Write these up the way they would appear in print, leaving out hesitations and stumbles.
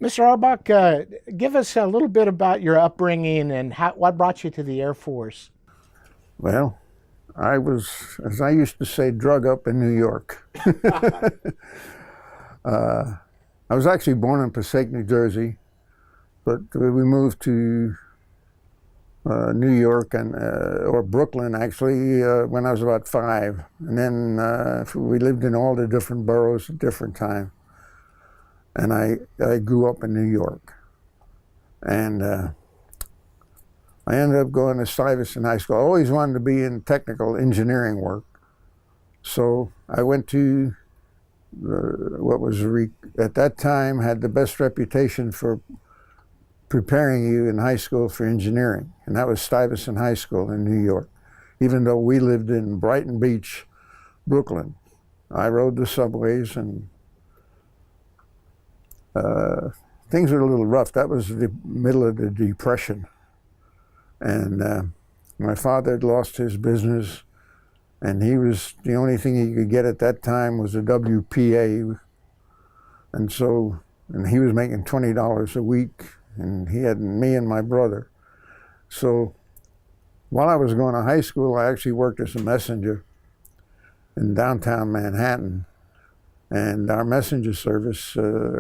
Mr. Auerbach, give us a little bit about your upbringing and what brought you to the Air Force. Well, I was, as I used to say, drug up in New York. I was actually born in Passaic, New Jersey, but we moved to New York or Brooklyn actually when I was about 5, and then we lived in all the different boroughs at different times. And I grew up in New York, and I ended up going to Stuyvesant High School. I always wanted to be in technical engineering work, so I went to what was at that time had the best reputation for preparing you in high school for engineering, and that was Stuyvesant High School in New York. Even though we lived in Brighton Beach, Brooklyn, I rode the subways, and things were a little rough. That was the middle of the Depression, and my father had lost his business, and he was the only thing he could get at that time was a WPA, and he was making $20 a week, and he had me and my brother. So while I was going to high school, I actually worked as a messenger in downtown Manhattan. And our messenger service,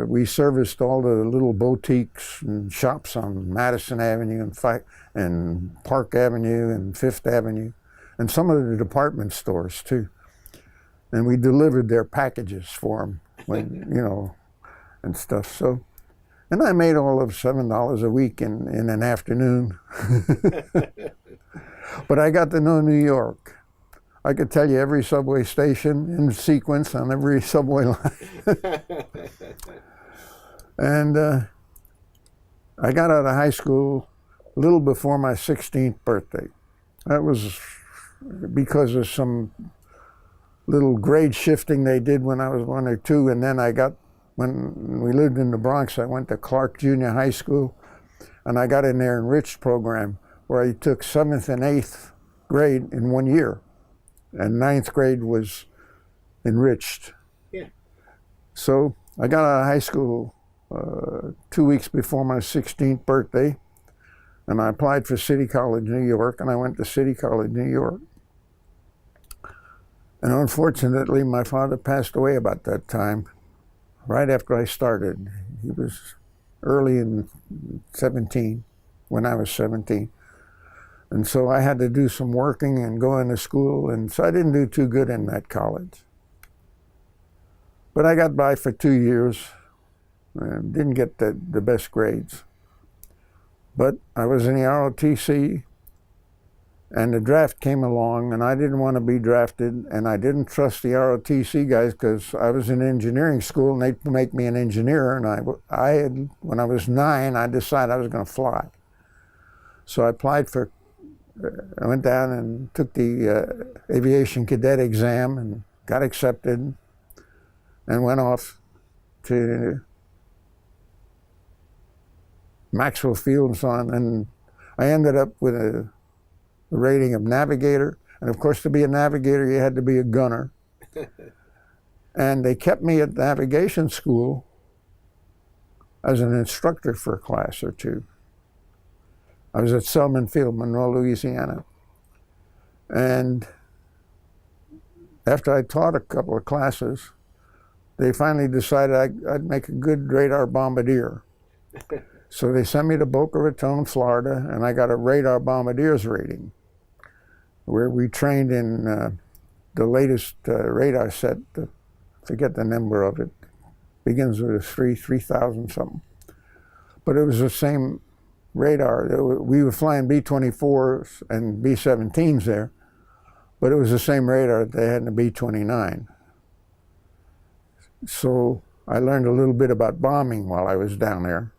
we serviced all the little boutiques and shops on Madison Avenue and Park Avenue and Fifth Avenue, and some of the department stores too. And we delivered their packages for them, and stuff. So, and I made all of $7 a week in an afternoon. But I got to know New York. I could tell you every subway station in sequence on every subway line. And I got out of high school a little before my 16th birthday. That was because of some little grade shifting they did when I was 1 or 2, and then when we lived in the Bronx, I went to Clark Junior High School, and I got in their enriched program where I took 7th and 8th grade in 1 year. And 9th grade was enriched. Yeah. So I got out of high school 2 weeks before my 16th birthday, and I applied for City College, New York, and I went to City College, New York. And unfortunately, my father passed away about that time, right after I started. He was early in 17, when I was 17. And so I had to do some working and go into school, and so I didn't do too good in that college. But I got by for 2 years and didn't get the best grades. But I was in the ROTC, and the draft came along, and I didn't want to be drafted, and I didn't trust the ROTC guys because I was in engineering school, and they'd make me an engineer, and when I was 9, I decided I was going to fly. So I went down and took the aviation cadet exam and got accepted and went off to Maxwell Field and so on. And I ended up with a rating of Navigator. And of course, to be a Navigator, you had to be a gunner. And they kept me at navigation school as an instructor for a class or 2. I was at Selman Field, Monroe, Louisiana. And after I taught a couple of classes, they finally decided I'd make a good radar bombardier. So they sent me to Boca Raton, Florida, and I got a radar bombardier's rating, where we trained in the latest radar set. I forget the number of it. Begins with a 3,000 something. But it was the same radar. We were flying B-24s and B-17s there, but it was the same radar that they had in the B-29. So I learned a little bit about bombing while I was down there.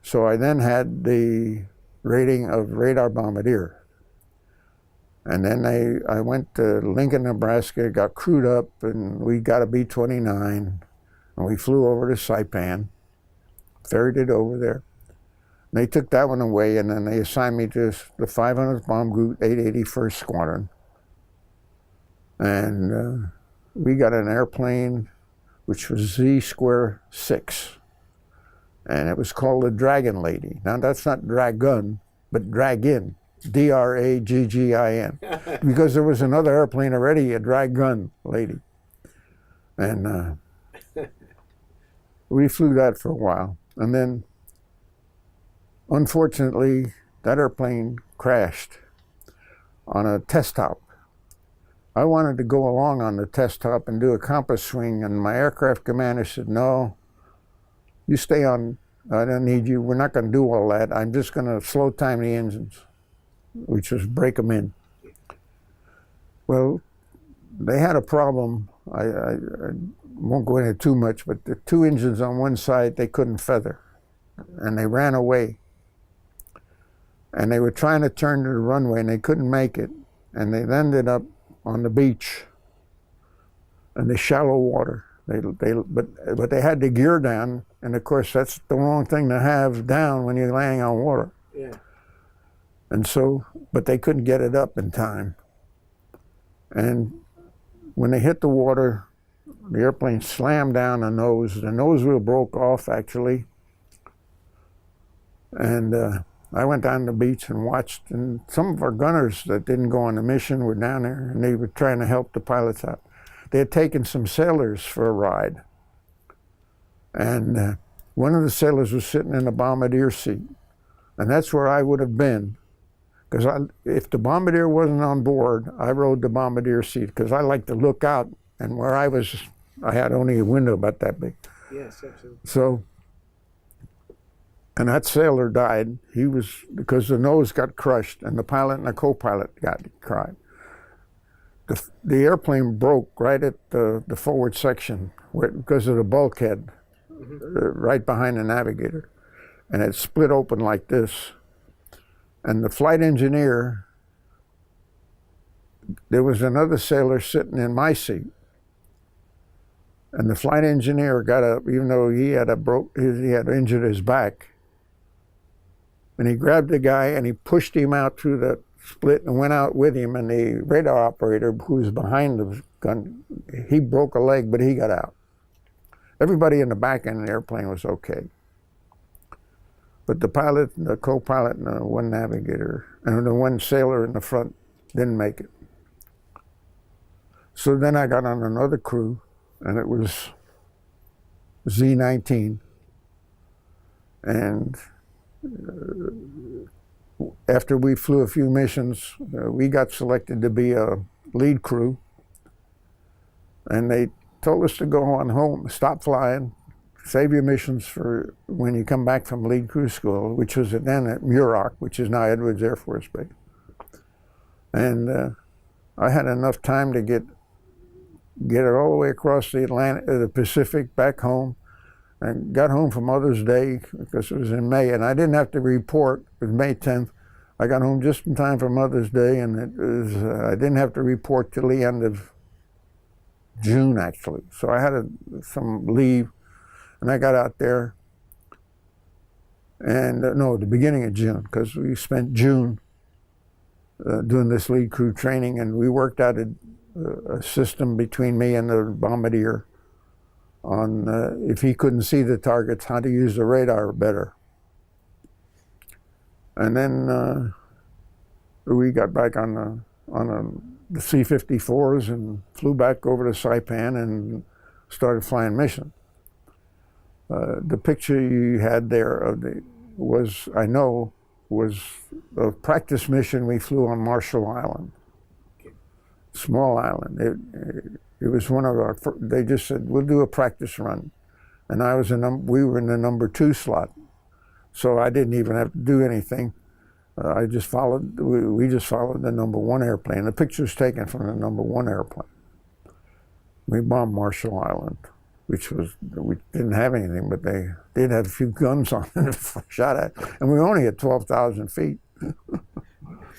So I then had the rating of radar bombardier. And then I went to Lincoln, Nebraska, got crewed up, and we got a B-29, and we flew over to Saipan, ferried it over there. And they took that one away, and then they assigned me to the 500th Bomb Group, 881st Squadron. And we got an airplane which was Z-square 6. and it was called the Dragon Lady. Now that's not dragon, but dragon, D-R-A-G-G-I-N, because there was another airplane already, a Dragon Lady, and we flew that for a while, and then unfortunately that airplane crashed on a test hop. I wanted to go along on the test hop and do a compass swing, and my aircraft commander said, no, you stay on, I don't need you, we're not going to do all that, I'm just going to slow time the engines, which was break them in. Well, they had a problem, I won't go into too much, but the two engines on one side, they couldn't feather, and they ran away. And they were trying to turn to the runway, and they couldn't make it, and they ended up on the beach in the shallow water. But they had the gear down, and of course that's the wrong thing to have down when you're laying on water. Yeah. And so, but they couldn't get it up in time. And when they hit the water, the airplane slammed down the nose. The nose wheel broke off, actually. And I went down the beach and watched, and some of our gunners that didn't go on the mission were down there, and they were trying to help the pilots out. They had taken some sailors for a ride, and one of the sailors was sitting in the bombardier seat, and that's where I would have been, because if the bombardier wasn't on board, I rode the bombardier seat, because I like to look out, and where I was, I had only a window about that big. Yes, absolutely. So, and that sailor died. He was, because the nose got crushed, and the pilot and the co-pilot got cried. The airplane broke right at the forward section because of the bulkhead, right behind the Navigator. And it split open like this. And the flight engineer, there was another sailor sitting in my seat. And the flight engineer got up, even though he had injured his back. And he grabbed the guy and he pushed him out through the split and went out with him. And the radar operator, who was behind the gun, he broke a leg, but he got out. Everybody in the back end of the airplane was okay. But the pilot, the co-pilot, and the one navigator, and the one sailor in the front didn't make it. So then I got on another crew, and it was Z-19. And after we flew a few missions, we got selected to be a lead crew. And they told us to go on home, stop flying, save your missions for when you come back from lead crew school, which was then at Muroc, which is now Edwards Air Force Base. And I had enough time to get it all the way across the Pacific back home, and got home for Mother's Day because it was in May, and I didn't have to report. It was May 10th. I got home just in time for Mother's Day, and I didn't have to report till the end of June, actually. So I had some leave, and I got out there, and no, the beginning of June, because we spent June doing this lead crew training, and we worked out a system between me and the bombardier on if he couldn't see the targets, how to use the radar better. And then we got back on the C-54s and flew back over to Saipan and started flying mission. The picture you had there was a practice mission we flew on Marshall Island, small island. It was one of our, they just said, we'll do a practice run. And we were in the number 2 slot. So I didn't even have to do anything. We just followed the number 1 airplane. The picture was taken from the number 1 airplane. We bombed Marshall Island, we didn't have anything, but they did have a few guns on it shot at. And we were only at 12,000 feet.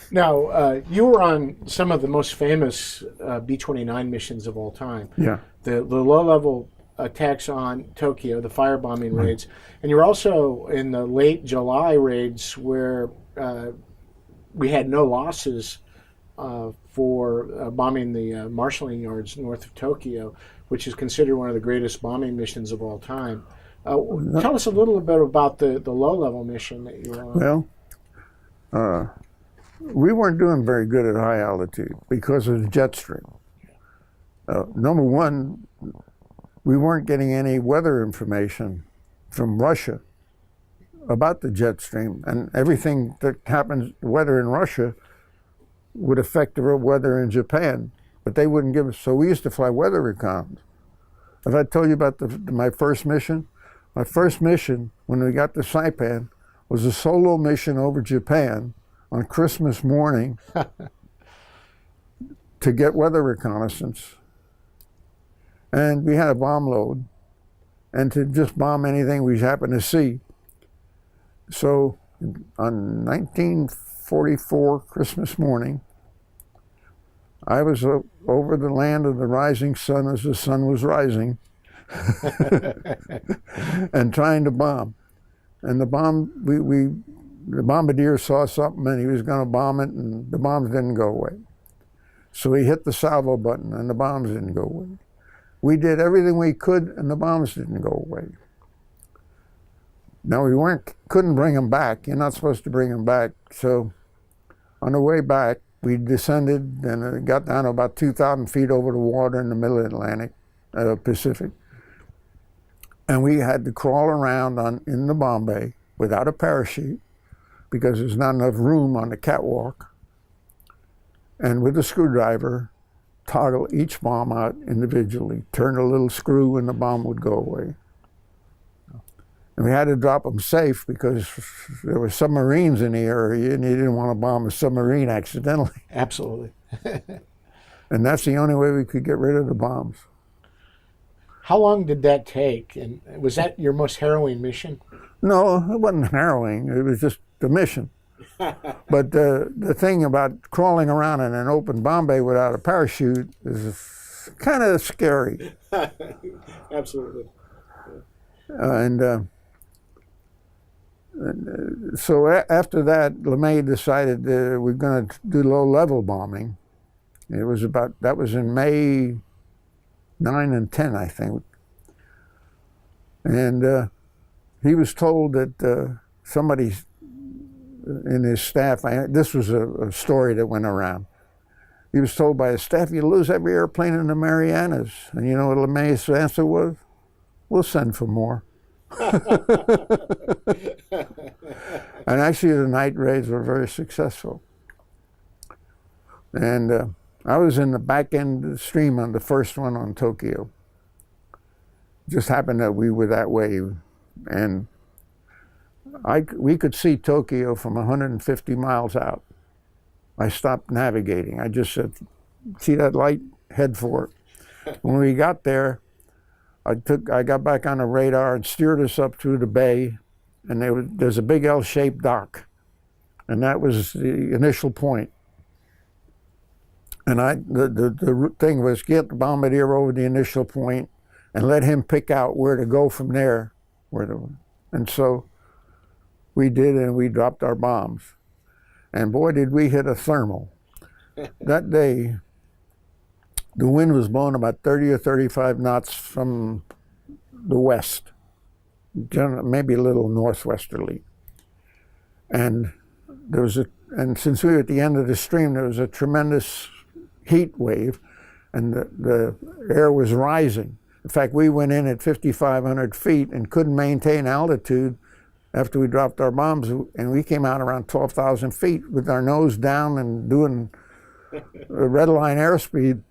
Now, you were on some of the most famous B-29 missions of all time. Yeah. The low-level attacks on Tokyo, the firebombing raids, and you were also in the late July raids where we had no losses for bombing the marshalling yards north of Tokyo, which is considered one of the greatest bombing missions of all time. Tell us a little bit about the low-level mission that you were on. Well, we weren't doing very good at high altitude because of the jet stream. Number one, we weren't getting any weather information from Russia about the jet stream, and everything that happens, weather in Russia, would affect the weather in Japan, but they wouldn't give us. So we used to fly weather reconnaissance. Have I told you about my first mission? My first mission, when we got to Saipan, was a solo mission over Japan on Christmas morning to get weather reconnaissance. And we had a bomb load, and to just bomb anything we happened to see. So on 1944 Christmas morning, I was over the land of the rising sun as the sun was rising and trying to bomb. And the bombardier saw something and he was going to bomb it, and the bombs didn't go away. So he hit the salvo button and the bombs didn't go away. We did everything we could and the bombs didn't go away. Now we couldn't bring them back. You're not supposed to bring them back. So on the way back, we descended and got down to about 2,000 feet over the water in the middle of the Pacific. And we had to crawl around in the bomb bay without a parachute because there's not enough room on the catwalk. And with a screwdriver, toggle each bomb out individually, turn a little screw and the bomb would go away. And we had to drop them safe because there were submarines in the area and you didn't want to bomb a submarine accidentally. Absolutely. And that's the only way we could get rid of the bombs. How long did that take? And was that your most harrowing mission? No, it wasn't harrowing. It was just the mission. But the thing about crawling around in an open bomb bay without a parachute is kind of scary. Absolutely. So after that, LeMay decided we're going to do low-level bombing. That was in May 9 and 10, I think. And he was told that somebody in his staff, this was a story that went around. He was told by his staff, you lose every airplane in the Marianas. And you know what LeMay's answer was? We'll send for more. And actually the night raids were very successful. And I was in the back end of the stream on the first one on Tokyo. Just happened that we were that way. And we could see Tokyo from 150 miles out. I stopped navigating. I just said, see that light? Head for it. When we got there, I got back on the radar and steered us up through the bay, and there's a big L-shaped dock, and that was the initial point. And the thing was get the bombardier over the initial point and let him pick out where to go from there. And so we did, and we dropped our bombs. And boy, did we hit a thermal. That day, the wind was blowing about 30 or 35 knots from the west, maybe a little northwesterly. And since we were at the end of the stream, there was a tremendous heat wave, and the air was rising. In fact, we went in at 5,500 feet and couldn't maintain altitude after we dropped our bombs, and we came out around 12,000 feet with our nose down and doing red line airspeed.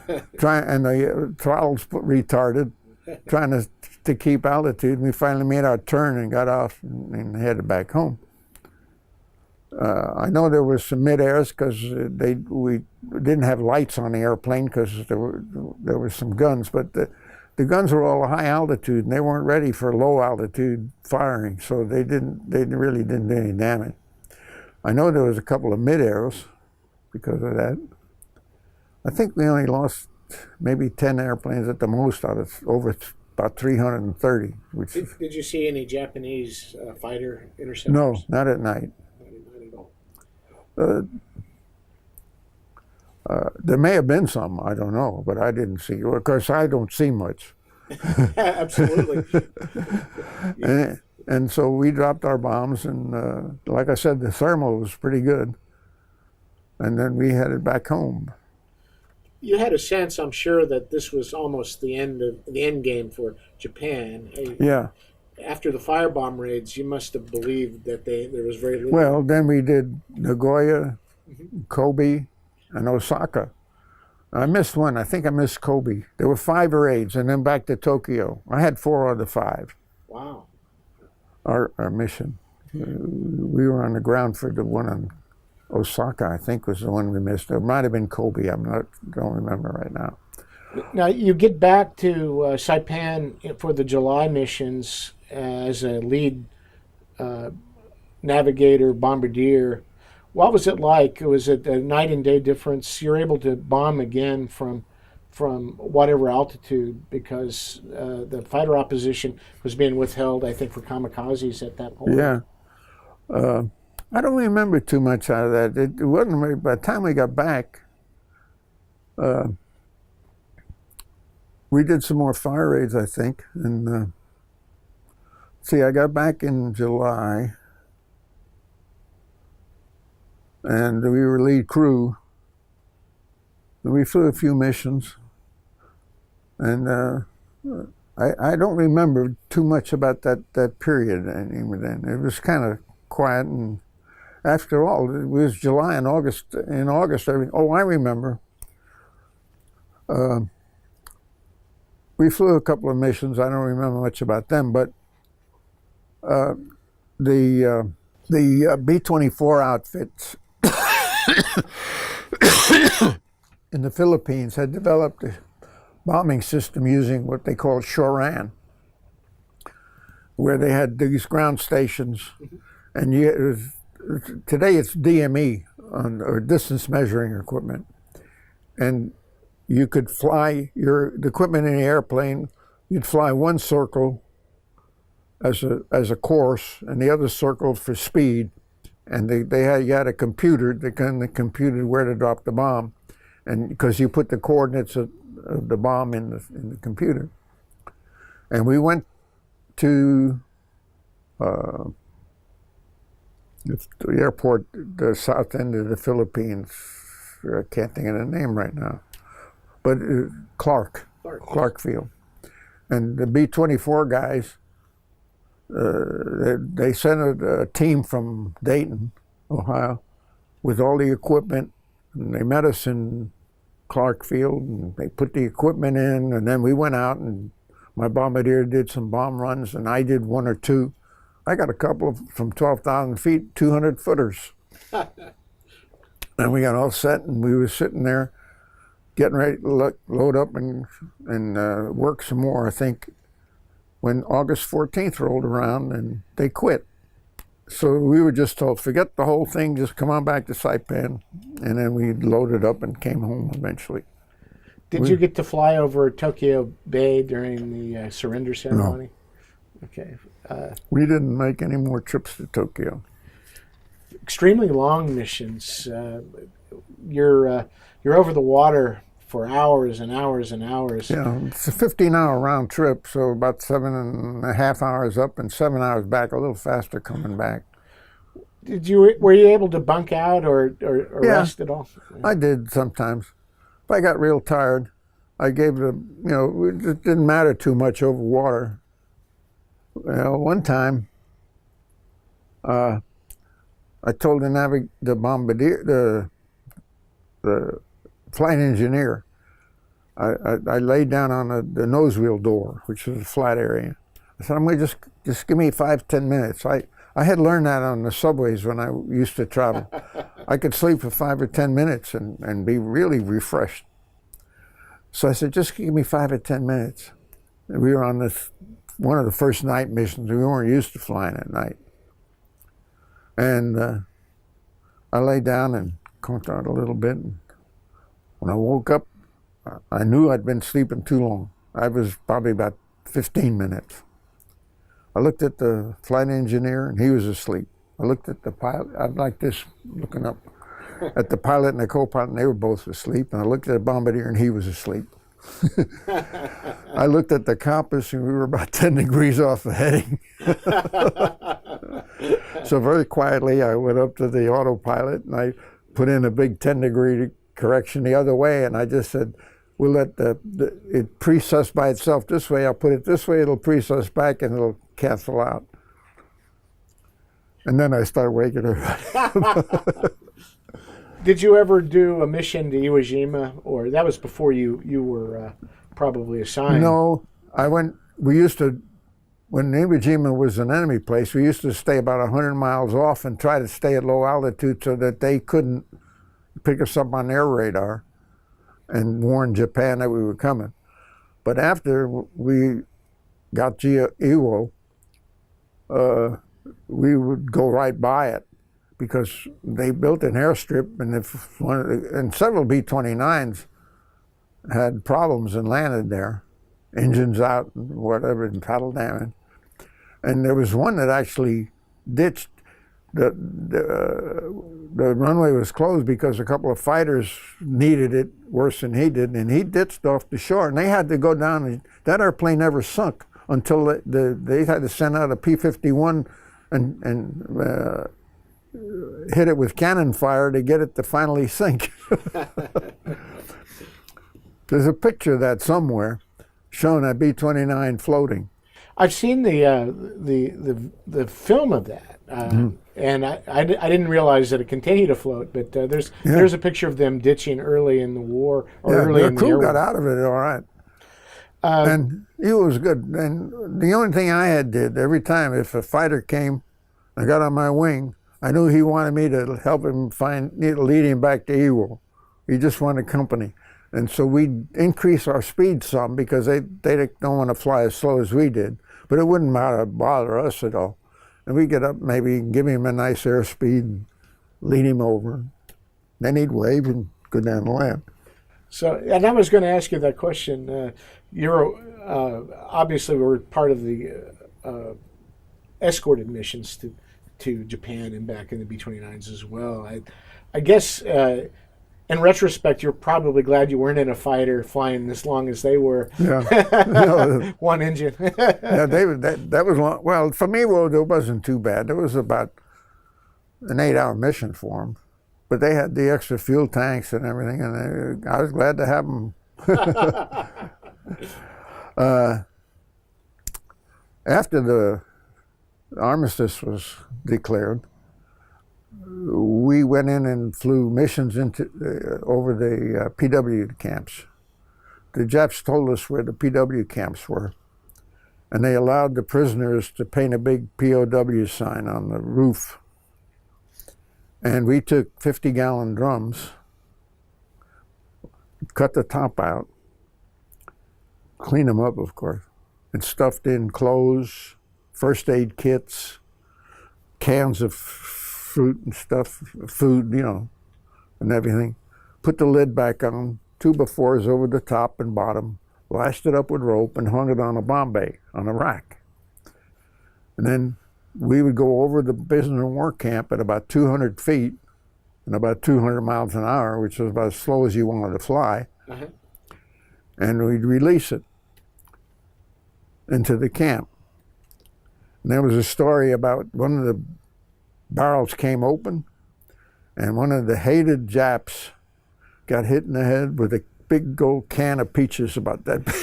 And the throttles retarded, trying to keep altitude. And we finally made our turn and got off and headed back home. I know there was some mid-airs because we didn't have lights on the airplane because there were some guns, but the guns were all high altitude and they weren't ready for low altitude firing, so they really didn't do any damage. I know there was a couple of mid-airs because of that. I think we only lost maybe 10 airplanes at the most out of over about 330. Did you see any Japanese fighter interceptors? No, not at night. Not at all. There may have been some, I don't know, but I didn't see. Of course, I don't see much. Absolutely. And so we dropped our bombs, and like I said, the thermal was pretty good. And then we headed back home. You had a sense, I'm sure, that this was almost the end game for Japan. Yeah. After the firebomb raids, you must have believed that there was very little. Well, then we did Nagoya, Kobe, and Osaka. I missed one. I think I missed Kobe. There were 5 raids, and then back to Tokyo. I had 4 of the 5. Wow. Our mission. We were on the ground for the one on Osaka, I think, was the one we missed. It might have been Kobe. Don't remember right now. Now you get back to Saipan for the July missions as a lead navigator bombardier. What was it like? Was it a night and day difference? You're able to bomb again from whatever altitude because the fighter opposition was being withheld, I think, for kamikazes at that point. Yeah. I don't remember too much out of that. It wasn't by the time we got back. We did some more fire raids, I think, and see, I got back in July, and we were lead crew. And we flew a few missions, and I don't remember too much about that period anymore. Then it was kind of quiet, and after all, it was July and August. In August, I remember. We flew a couple of missions. I don't remember much about them, but the B-24 outfits in the Philippines had developed a bombing system using what they call Shoran, where they had these ground stations, and today it's DME, or distance measuring equipment, and you could fly the equipment in the airplane. You'd fly one circle as a course, and the other circle for speed. And you had a computer that kind of computed where to drop the bomb, and because you put the coordinates of the bomb in the computer. And we went to the airport, the south end of the Philippines. I can't think of the name right now. But Clark Field. And the B-24 guys, they sent a team from Dayton, Ohio, with all the equipment, and they met us in Clark Field, and they put the equipment in, and then we went out, and my bombardier did some bomb runs, and I did 1 or 2. I got a couple from 12,000 feet, 200 footers. And we got all set, and we were sitting there getting ready to load up and work some more, I think, when August 14th rolled around, and they quit. So we were just told, forget the whole thing, just come on back to Saipan. And then we loaded up and came home eventually. Did you get to fly over Tokyo Bay during the surrender ceremony? No. Okay. We didn't make any more trips to Tokyo. Extremely long missions. You're over the water for hours and hours and hours. Yeah, it's a 15-hour round trip, so about 7.5 hours up and 7 hours back, a little faster coming back. Were you able to bunk out or rest at all? I did sometimes. If I got real tired, I gave it didn't matter too much over water. One time, I told the bombardier, the flight engineer, I laid down on the nose wheel door, which was a flat area. I said, I'm going to just give me 5-10 minutes. I had learned that on the subways when I used to travel. I could sleep for 5 or 10 minutes and be really refreshed. So I said, just give me 5 or 10 minutes. And we were on one of the first night missions. We weren't used to flying at night. And I lay down and conked out a little bit. And when I woke up, I knew I'd been sleeping too long. I was probably about 15 minutes. I looked at the flight engineer, and he was asleep. I looked at the pilot. I'm like this, looking up at the pilot and the co-pilot, and they were both asleep. And I looked at the bombardier, and he was asleep. I looked at the compass and we were about 10 degrees off the heading. So very quietly I went up to the autopilot and I put in a big 10-degree correction the other way, and I just said, we'll let it pre-sus by itself this way. I'll put it this way, it'll pre-sus back and it'll cancel out. And then I started waking her. Did you ever do a mission to Iwo Jima, or that was before you were probably assigned? No, we used to, when Iwo Jima was an enemy place, we used to stay about 100 miles off and try to stay at low altitude so that they couldn't pick us up on their radar and warn Japan that we were coming. But after we got Iwo, we would go right by it because they built an airstrip, and several B-29s had problems and landed there, engines out and whatever, and paddle damage. And there was one that actually ditched. The runway was closed because a couple of fighters needed it worse than he did, and he ditched off the shore, and they had to go down. And that airplane never sunk until they had to send out a P-51 and hit it with cannon fire to get it to finally sink. There's a picture of that somewhere showing that B-29 floating. I've seen the film of that, and I didn't realize that it continued to float. But there's a picture of them ditching early in the war, or early in the crew air got war. out of it all right. And it was good. And the only thing I did every time, if a fighter came, I got on my wing, I knew he wanted me to help him lead him back to Iwo. He just wanted company. And so we increase our speed some because they don't want to fly as slow as we did. But it wouldn't bother us at all. And we get up, maybe give him a nice airspeed and lead him over. Then he'd wave and go down the land. So, and I was going to ask you that question. You're obviously were part of the escorted missions to Japan and back in the B-29s as well. I guess in retrospect, you're probably glad you weren't in a fighter flying as long as they were. Yeah, one engine. Yeah, that was long. Well, for me, it wasn't too bad. It was about an 8-hour mission for them, but they had the extra fuel tanks and everything, and I was glad to have them. After the armistice was declared, we went in and flew missions over the PW camps. The Japs told us where the PW camps were, and they allowed the prisoners to paint a big POW sign on the roof. And we took 50-gallon drums, cut the top out, cleaned them up, of course, and stuffed in clothes, first aid kits, cans of fruit and stuff, food, and everything. Put the lid back on, 2x4s over the top and bottom, lashed it up with rope and hung it on a bomb bay, on a rack. And then we would go over the prisoner of war camp at about 200 feet and about 200 miles an hour, which was about as slow as you wanted to fly. And we'd release it into the camp. And there was a story about one of the barrels came open, and one of the hated Japs got hit in the head with a big gold can of peaches about that big.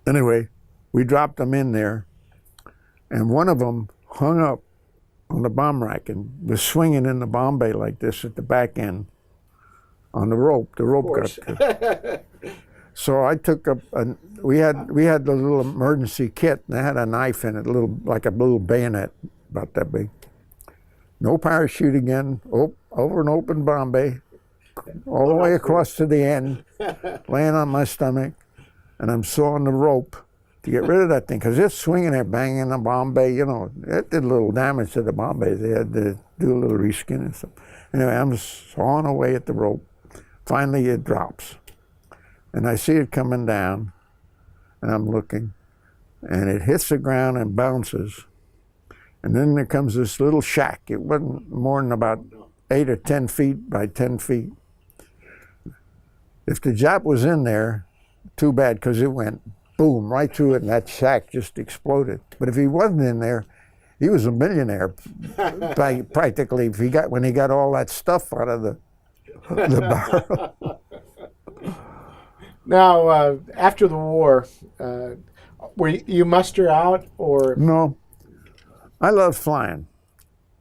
Anyway, we dropped them in there, and one of them hung up on the bomb rack and was swinging in the bomb bay like this at the back end on the rope. The rope got. So I took we had the little emergency kit, and they had a knife in it, like a little bayonet, about that big. No parachute again, over an open bomb bay, all the way across to the end, laying on my stomach, and I'm sawing the rope to get rid of that thing, because it's swinging there, banging the bomb bay, it did a little damage to the bomb bay. They had to do a little reskin and stuff. Anyway, I'm sawing away at the rope. Finally, it drops. And I see it coming down, and I'm looking, and it hits the ground and bounces. And then there comes this little shack. It wasn't more than about 8 or 10 feet by 10 feet. If the Jap was in there, too bad, because it went boom right through it, and that shack just exploded. But if he wasn't in there, he was a millionaire, practically. If when he got all that stuff out of the barrel. Now, after the war, were you muster out or? No, I loved flying,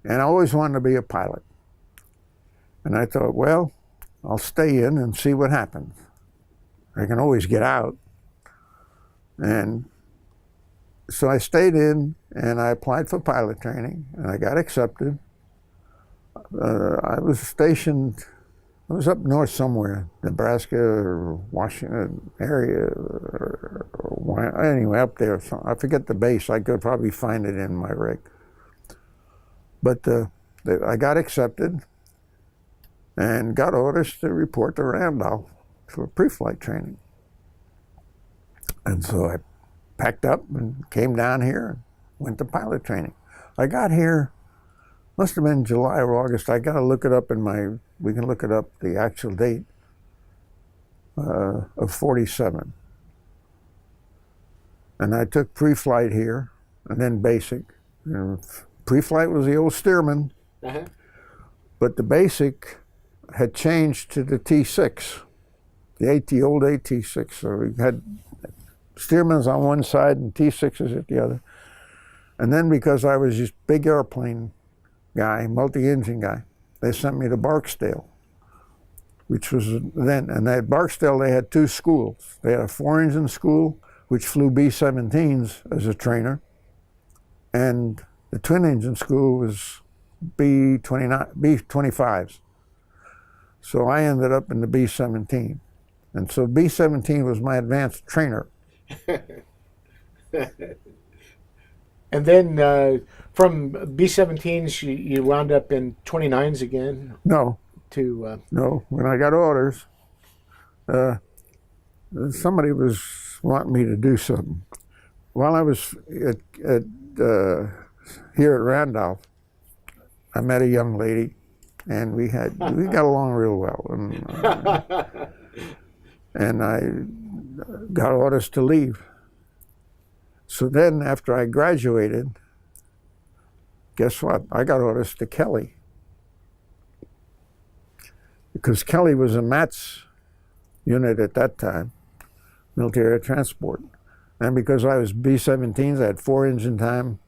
and I always wanted to be a pilot. And I thought, well, I'll stay in and see what happens. I can always get out. And so I stayed in, and I applied for pilot training, and I got accepted. I was stationed, I was up north somewhere, Nebraska or Washington area, or anyway, up there. So I forget the base. I could probably find it in my rig. But I got accepted and got orders to report to Randolph for pre-flight training. And so I packed up and came down here and went to pilot training. I got here, must have been July or August. I got to look it up we can look it up, the actual date of 47. And I took pre-flight here and then basic. Pre-flight was the old Stearman, but the basic had changed to the T6, the old AT6. So we had Stearman's on one side and T6s at the other. And then because I was just big airplane guy, multi-engine guy, they sent me to Barksdale, which was then, and at Barksdale they had 2 schools. They had a 4-engine school, which flew B-17s as a trainer, and the twin-engine school was B-25s. So I ended up in the B-17. And so B-17 was my advanced trainer. And then from B-17s, you wound up in 29s again? No. No. When I got orders, somebody was wanting me to do something. While I was here at Randolph, I met a young lady, and we got along real well. And I got orders to leave. So then after I graduated, guess what? I got orders to Kelly. Because Kelly was a MATS unit at that time, military air transport. And because I was B-17s, I had 4-engine time,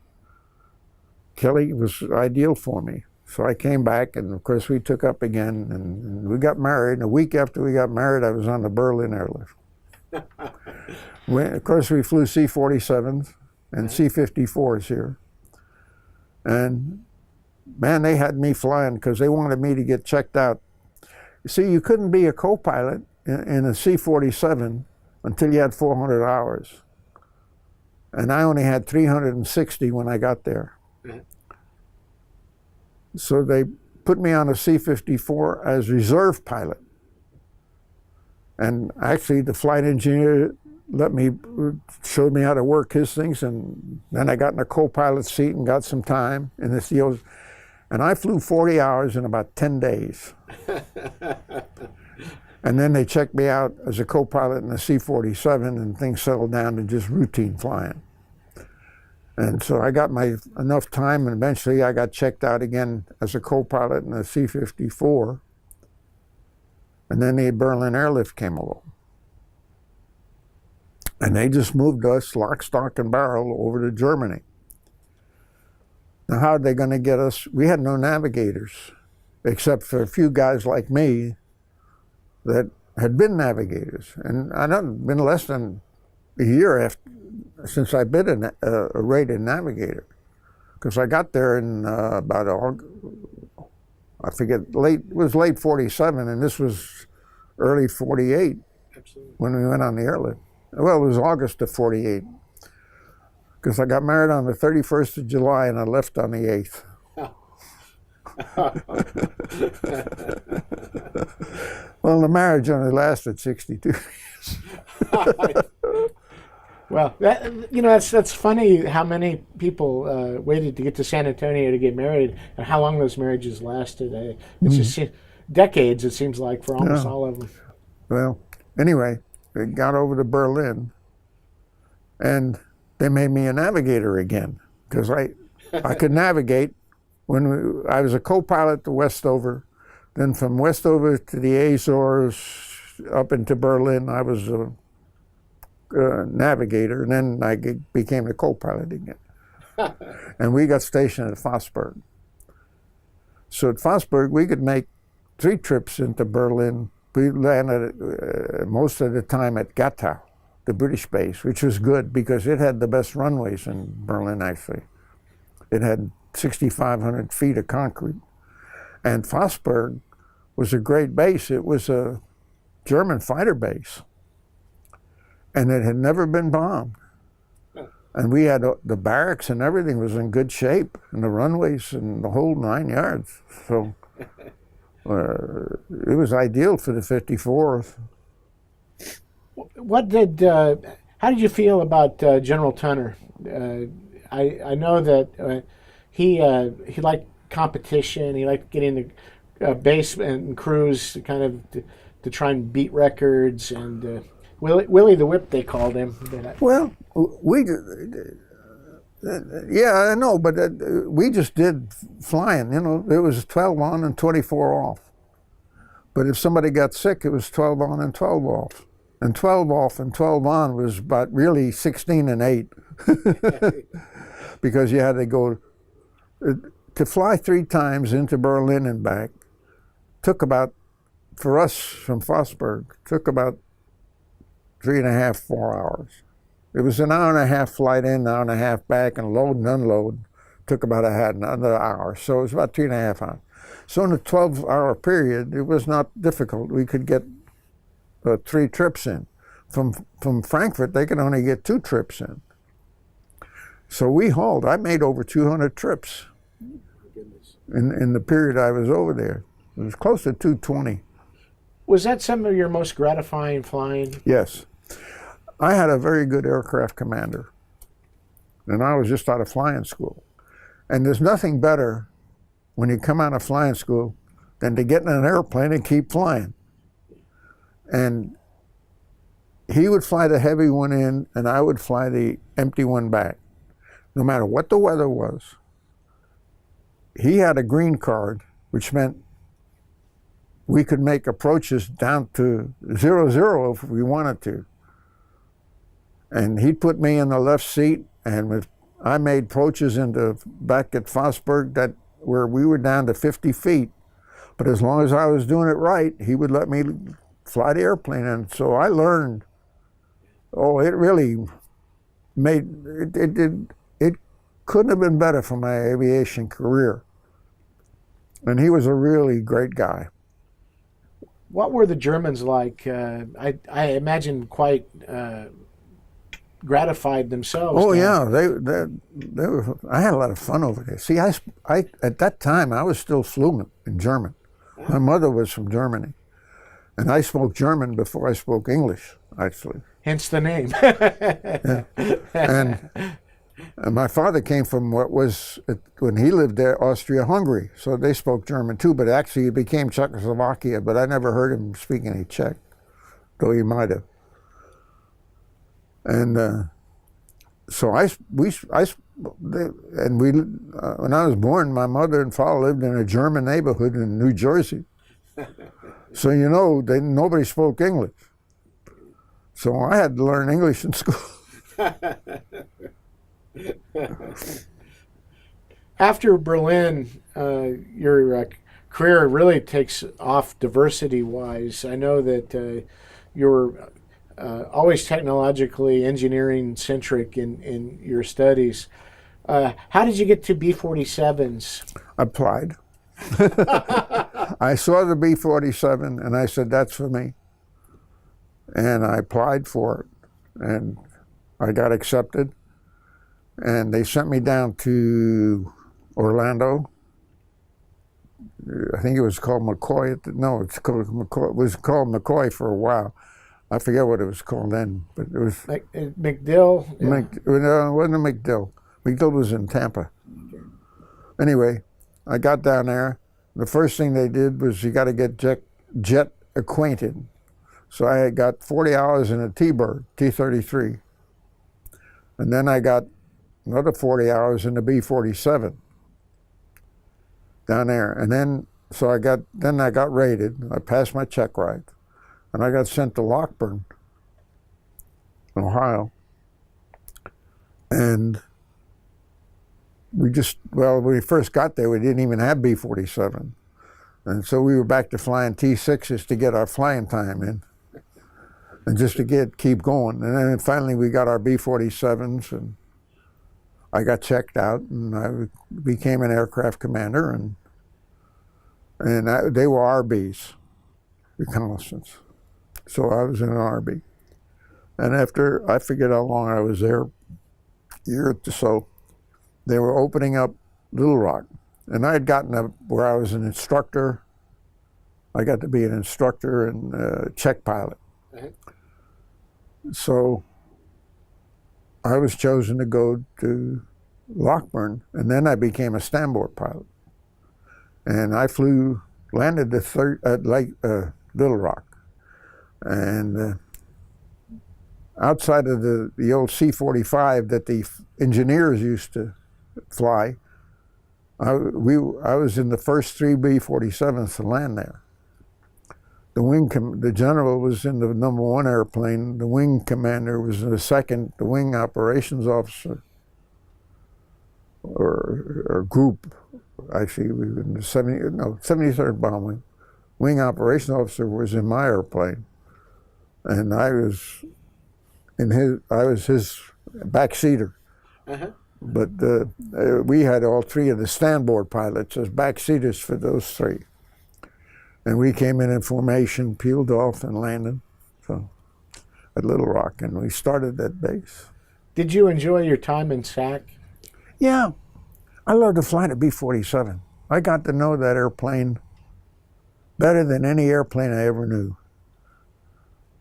Kelly was ideal for me. So I came back, and of course we took up again, and we got married. And a week after we got married, I was on the Berlin Airlift. Of course, we flew C-47s and C-54s here. And man, they had me flying because they wanted me to get checked out. You see, you couldn't be a co-pilot in a C-47 until you had 400 hours. And I only had 360 when I got there. So they put me on a C-54 as reserve pilot. And actually, the flight engineer showed me how to work his things, and then I got in a co-pilot seat and got some time in the COs. And I flew 40 hours in about 10 days. And then they checked me out as a co-pilot in a C-47, and things settled down to just routine flying. And so I got enough time, and eventually I got checked out again as a co-pilot in a C-54. And then the Berlin Airlift came along. And they just moved us lock, stock, and barrel over to Germany. Now, how are they going to get us? We had no navigators, except for a few guys like me that had been navigators. And I don't been less than a year since I've been a rated navigator, because I got there in about I forget, it was late 47, and this was early 48. Absolutely. When we went on the airlift. Well, it was August of 48, because I got married on the 31st of July and I left on the 8th. Well, the marriage only lasted 62 years. Well, that's funny how many people waited to get to San Antonio to get married, and how long those marriages lasted. It's just decades, it seems like, for almost all of them. Well, anyway, we got over to Berlin, and they made me a navigator again because I could navigate. I was a co-pilot to Westover, then from Westover to the Azores up into Berlin, I was a navigator, and then I became a co-pilot again. And we got stationed at Fossburg. So at Fossburg, we could make 3 trips into Berlin. We landed most of the time at Gatow, the British base, which was good because it had the best runways in Berlin, actually. It had 6,500 feet of concrete. And Fossburg was a great base. It was a German fighter base. And it had never been bombed. And we had the barracks and everything was in good shape, and the runways and the whole 9 yards. So it was ideal for the 54th. How did you feel about General Tunner? I know that he liked competition. He liked getting the base and crews kind of to try and beat records, and Willie the Whip, they called him. Well, yeah, I know, but we just did flying. You know, it was 12 on and 24 off. But if somebody got sick, it was 12 on and 12 off. And 12 off and 12 on was about really 16 and 8. Because you had to go, to fly 3 times into Berlin and back, took about, for us from Fossburg, took about 3.5, 4 hours. It was an hour and a half flight in, an hour and a half back, and load and unload took about another hour. So it was about 3.5 hours. So in a 12-hour period, it was not difficult. We could get 3 trips in. From Frankfurt, they could only get 2 trips in. So we hauled. I made over 200 trips in the period I was over there. It was close to 220. Was that some of your most gratifying flying? Yes. I had a very good aircraft commander, and I was just out of flying school. And there's nothing better when you come out of flying school than to get in an airplane and keep flying. And he would fly the heavy one in, and I would fly the empty one back, no matter what the weather was. He had a green card, which meant we could make approaches down to 0-0 if we wanted to. And he'd put me in the left seat, and I made approaches back at Fossburg where we were down to 50 feet. But as long as I was doing it right, he would let me fly the airplane. And so I learned, it really made, it couldn't have been better for my aviation career. And he was a really great guy. What were the Germans like? I imagine quite gratified themselves. Oh yeah, they were. I had a lot of fun over there. See, I at that time I was still fluent in German. My mother was from Germany, and I spoke German before I spoke English, actually. Hence the name. Yeah. And my father came from what was, when he lived there, Austria-Hungary. So they spoke German too, but actually it became Czechoslovakia, but I never heard him speak any Czech, though he might have. And so when I was born, my mother and father lived in a German neighborhood in New Jersey. So nobody spoke English. So I had to learn English in school. After Berlin, your career really takes off diversity-wise. I know that you're always technologically engineering-centric in your studies. How did you get to B-47s? Applied. I saw the B-47 and I said, that's for me. And I applied for it, and I got accepted. And they sent me down to Orlando. I think it was called McCoy. It was called McCoy for a while. I forget what it was called then, but it was McDill. Yeah. No, it wasn't a McDill. McDill was in Tampa. Anyway, I got down there. The first thing they did was you got to get jet acquainted. So I had got 40 hours in a T-Bird, T-33. And then I got another 40 hours in the B-47 down there. And then, so I got rated. I passed my check ride. And I got sent to Lockburn, Ohio. And when we first got there, we didn't even have B-47. And so we were back to flying T-6s to get our flying time in. And just to keep going. And then finally we got our B-47s, and I got checked out, and I became an aircraft commander, and they were RBs, reconnaissance. So I was in an RB. And after, I forget how long I was there, a year or so, they were opening up Little Rock. And I had gotten up where I was an instructor. I got to be an instructor and check pilot. So I was chosen to go to Lockburn, and then I became a standboard pilot. And I landed at Little Rock. And outside of the old C-45 that the engineers used to fly, I was in the first 3 B-47s to land there. The general was in the #1 airplane. The wing commander was in the second. The wing operations officer, or group, actually, we were in the 73rd Bomb Wing. Wing operations officer was in my airplane, and I was his backseater. But we had all 3 of the standboard pilots as backseaters for those 3. And we came in formation, peeled off, and landed at Little Rock, and we started that base. Did you enjoy your time in SAC? Yeah, I loved to fly the B-47. I got to know that airplane better than any airplane I ever knew.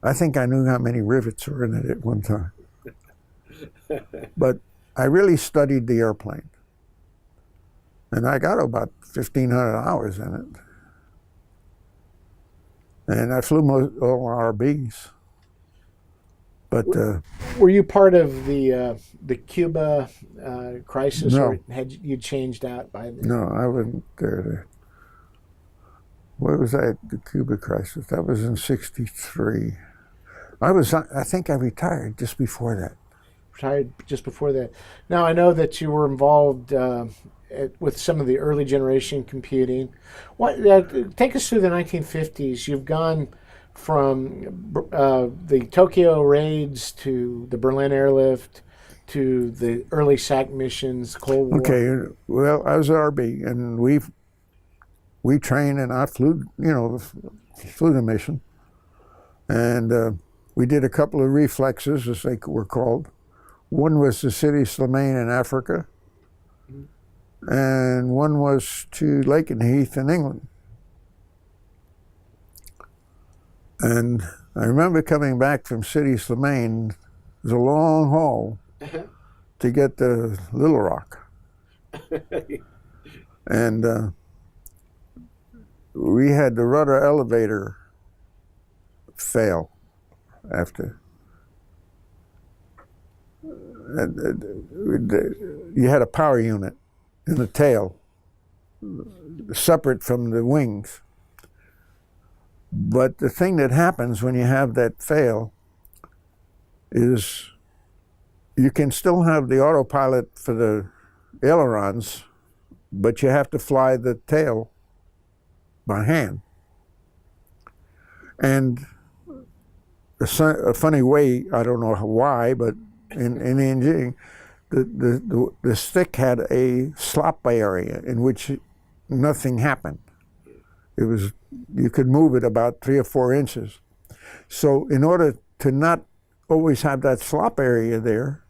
I think I knew how many rivets were in it at one time. But I really studied the airplane. And I got about 1,500 hours in it. And I flew all RBs. But were you part of the Cuba crisis, no. or had you changed out by then? No, I wasn't there. What was that? The Cuba crisis. That was in '63. I think I retired just before that. Retired just before that. Now I know that you were involved with some of the early generation computing. Take us through the 1950s. You've gone from the Tokyo raids to the Berlin Airlift to the early SAC missions, Cold War. Okay, well, I was RB, and we trained, and I flew the mission, and we did a couple of reflexes, as they were called. One was to City Slimane in Africa, and one was to Lakenheath in England. And I remember coming back from City Slimane. It was a long haul to get to Little Rock. And we had the rudder elevator fail after. You had a power unit in the tail, separate from the wings. But the thing that happens when you have that fail is you can still have the autopilot for the ailerons, but you have to fly the tail by hand. And a funny way, I don't know why, but in the engineering, the stick had a slop area in which nothing happened. It was, you could move it about 3 or 4 inches. So in order to not always have that slop area there,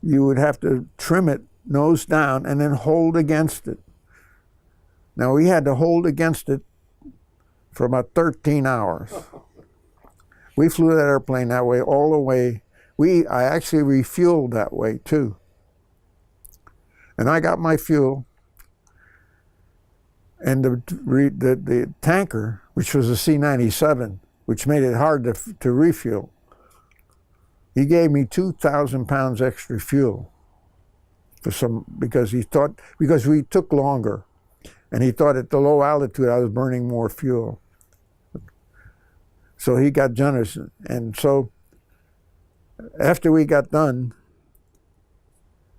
you would have to trim it nose down and then hold against it. Now we had to hold against it for about 13 hours. We flew that airplane that way all the way. I actually refueled that way too. And I got my fuel, and the tanker, which was a C-97, which made it hard to refuel, he gave me 2,000 pounds extra fuel because we took longer, and he thought at the low altitude I was burning more fuel. So he got generous, and so after we got done,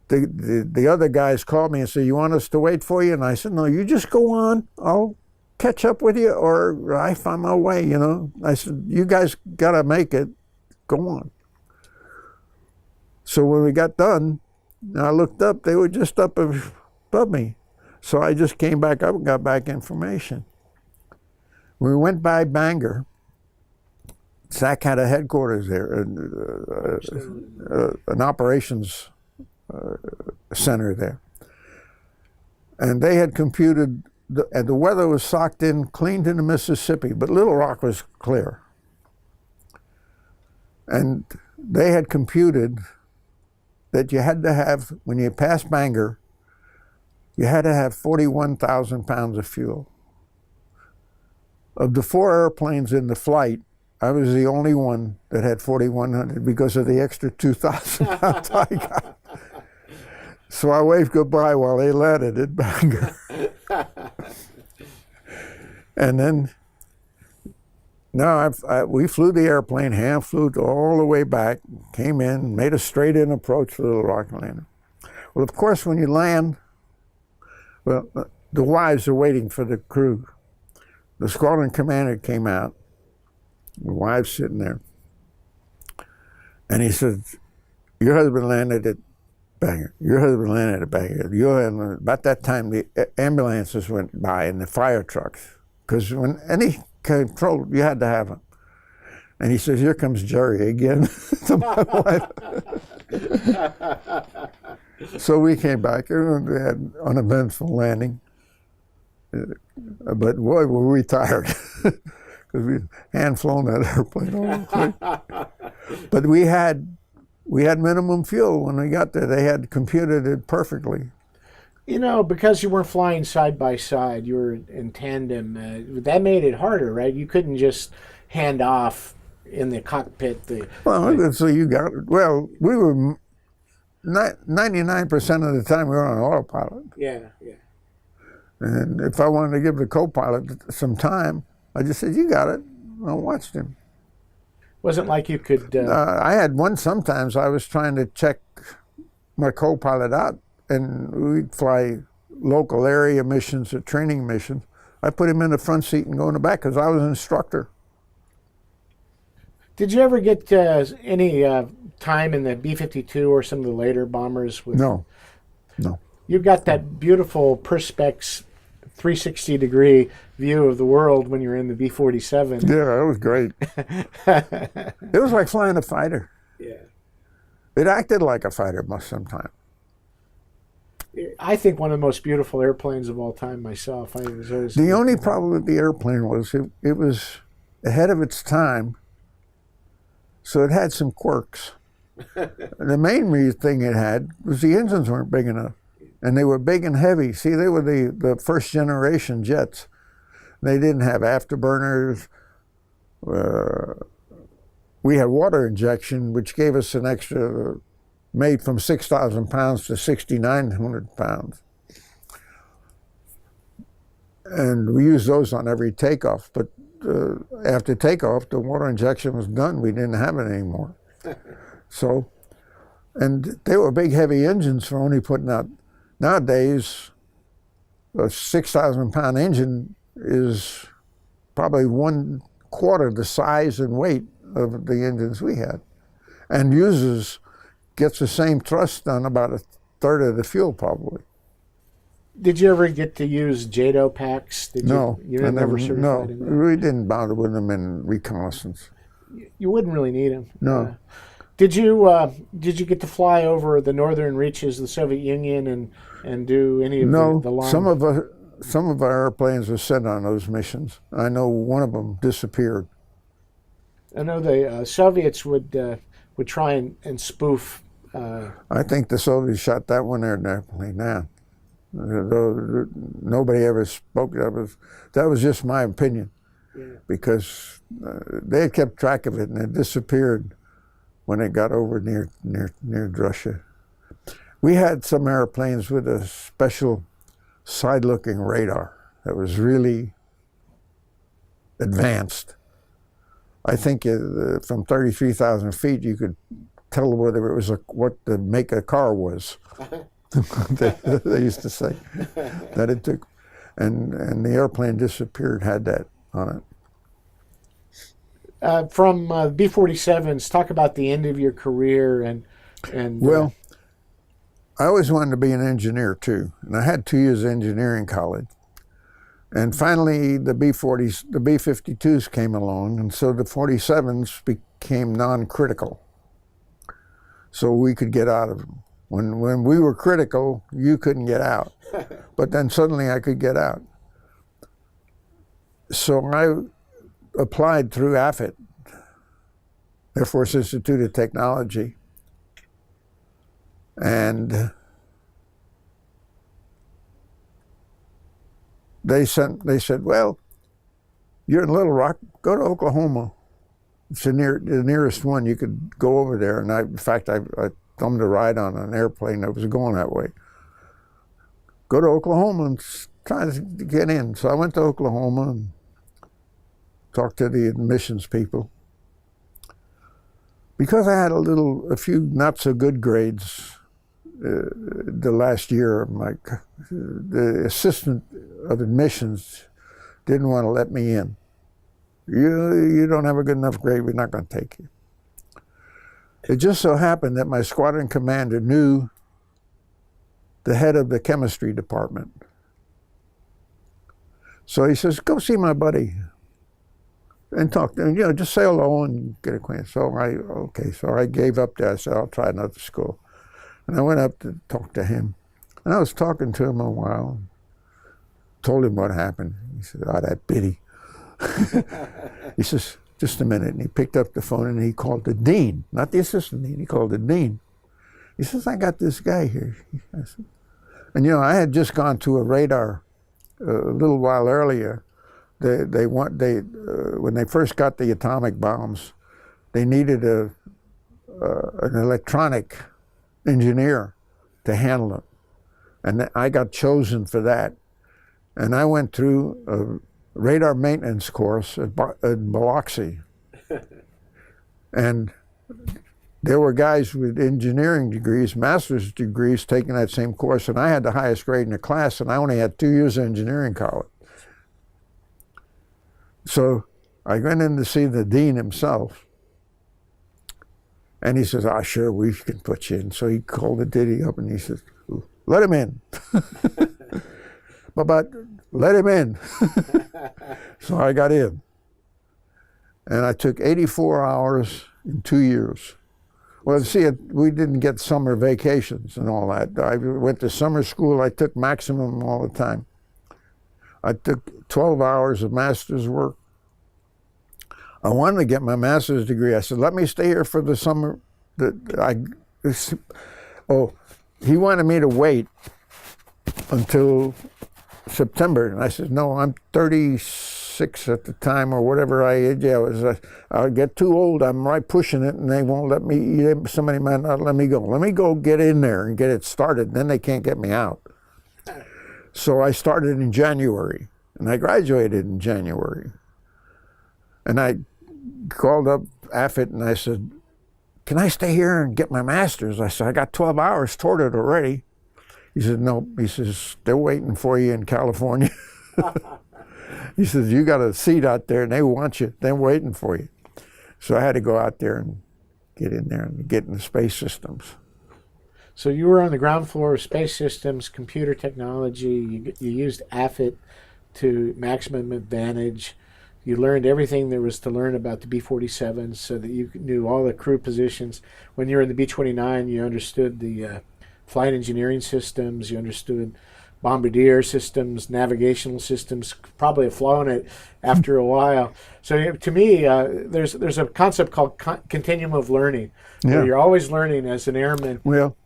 the other guys called me and said, "You want us to wait for you?" And I said, "No, you just go on. I'll catch up with you, or I find my way, you know." I said, "You guys got to make it. Go on." So when we got done, I looked up. They were just up above me. So I just came back up and got back information. We went by Bangor. SAC had a headquarters there, an operations center there. And they had computed, and the weather was socked in clean to the Mississippi, but Little Rock was clear. And they had computed that you had to have, when you passed Bangor, you had to have 41,000 pounds of fuel. Of the 4 airplanes in the flight, I was the only one that had 4,100 because of the extra 2,000 pounds I got. So I waved goodbye while they landed at Bangor. And then, we flew the airplane, half flew all the way back, came in, made a straight-in approach to Little Rock landing. Well, of course, when you land, well, the wives are waiting for the crew. The squadron commander came out, the wife's sitting there, and he said, "Your husband landed at Bangor. Your husband landed at Bangor." About that time, the ambulances went by and the fire trucks, because when any control, you had to have them. And he says, "Here comes Jerry again," to my wife. So we came back, and we had an uneventful landing. But boy, were we tired, because we hand flown that airplane all the way. But we had minimum fuel when we got there. They had computed it perfectly. You know, because you weren't flying side by side, you were in tandem. That made it harder, right? You couldn't just hand off in the cockpit. So you got it. Well, we were 99% of the time we were on autopilot. Yeah, yeah. And if I wanted to give the co-pilot some time, I just said, "You got it." I watched him. Wasn't like you could... I had one sometimes I was trying to check my co-pilot out, and we'd fly local area missions or training missions. I put him in the front seat and go in the back because I was an instructor. Did you ever get any time in the B-52 or some of the later bombers? No. You got that beautiful Perspex 360-degree view of the world when you're in the B-47. Yeah, it was great. It was like flying a fighter. Yeah. It acted like a fighter sometimes. I think one of the most beautiful airplanes of all time myself. The only problem with the airplane was it was ahead of its time, so it had some quirks. The main thing it had was the engines weren't big enough. And they were big and heavy. See, they were the first generation jets. They didn't have afterburners. We had water injection, which gave us an extra, made from 6,000 pounds to 6,900 pounds. And we used those on every takeoff. But after takeoff, the water injection was done. We didn't have it anymore. So, and they were big, heavy engines for only putting out. Nowadays, a 6,000 pound engine is probably 1/4 the size and weight of the engines we had, and gets the same thrust on about 1/3 of the fuel probably. Did you ever get to use JADO packs? No, you never certified in that? We didn't bother with them in reconnaissance. You wouldn't really need them. No. Did you get to fly over the northern reaches of the Soviet Union and do any of the long... Some of our airplanes were sent on those missions. I know one of them disappeared. I know the Soviets would try and spoof. I think the Soviets shot that one airplane down. Though nobody ever spoke. That was just my opinion, because they had kept track of it, and it disappeared when it got over near Russia. We had some airplanes with a special side-looking radar that was really advanced. I think from 33,000 feet you could tell whether it was what the make of car was. they used to say that it took, and the airplane disappeared, had that on it. From B-47s, talk about the end of your career and well, I always wanted to be an engineer too, and I had 2 years of engineering college. And finally, the B-52s came along, and so the 47s became non-critical. So we could get out of them. When we were critical, you couldn't get out. But then suddenly I could get out. So I applied through AFIT, Air Force Institute of Technology, and they said, well, you're in Little Rock, go to Oklahoma. It's the nearest one. You could go over there. And in fact, I thumbed a ride on an airplane that was going that way. Go to Oklahoma and try to get in. So I went to Oklahoma and talked to the admissions people. Because I had a few not so good grades the last year, the assistant of admissions didn't want to let me in. You don't have a good enough grade, we're not going to take you. It just so happened that my squadron commander knew the head of the chemistry department. So he says, go see my buddy and talk to him, just say hello and get acquainted. So I gave up there. I said, I'll try another school. And I went up to talk to him. And I was talking to him a while, told him what happened. He said, oh, that Biddy. He says, just a minute. And he picked up the phone and he called the dean, not the assistant dean, he called the dean. He says, I got this guy here. And I had just gone to a radar a little while earlier. When they first got the atomic bombs, they needed an electronic engineer to handle it. And I got chosen for that. And I went through a radar maintenance course at Biloxi. And there were guys with engineering degrees, master's degrees, taking that same course, and I had the highest grade in the class, and I only had 2 years of engineering college. So I went in to see the dean himself, and he says, sure, we can put you in. So he called the ditty up, and he says, let him in. But let him in. So I got in. And I took 84 hours in 2 years. Well, see, we didn't get summer vacations and all that. I went to summer school. I took maximum all the time. I took 12 hours of master's work. I wanted to get my master's degree. I said, let me stay here for the summer. He wanted me to wait until September. And I said, no, I'm 36 at the time or whatever I was. I'll get too old. I'm right pushing it, and they won't let me, somebody might not let me go. Let me go get in there and get it started. Then they can't get me out. So I started in January, and I graduated in January. And I called up AFIT, and I said, can I stay here and get my master's? I said, I got 12 hours toward it already. He said, no. He says, they're waiting for you in California. He says, you got a seat out there, and they want you. They're waiting for you. So I had to go out there and get in there and get in the space systems. So you were on the ground floor of space systems, computer technology. You used AFIT to maximum advantage. You learned everything there was to learn about the B-47 so that you knew all the crew positions. When you were in the B-29, you understood the flight engineering systems. You understood bombardier systems, navigational systems, probably have flown it after a while. So to me, there's a concept called continuum of learning, where you're always learning as an airman. Well,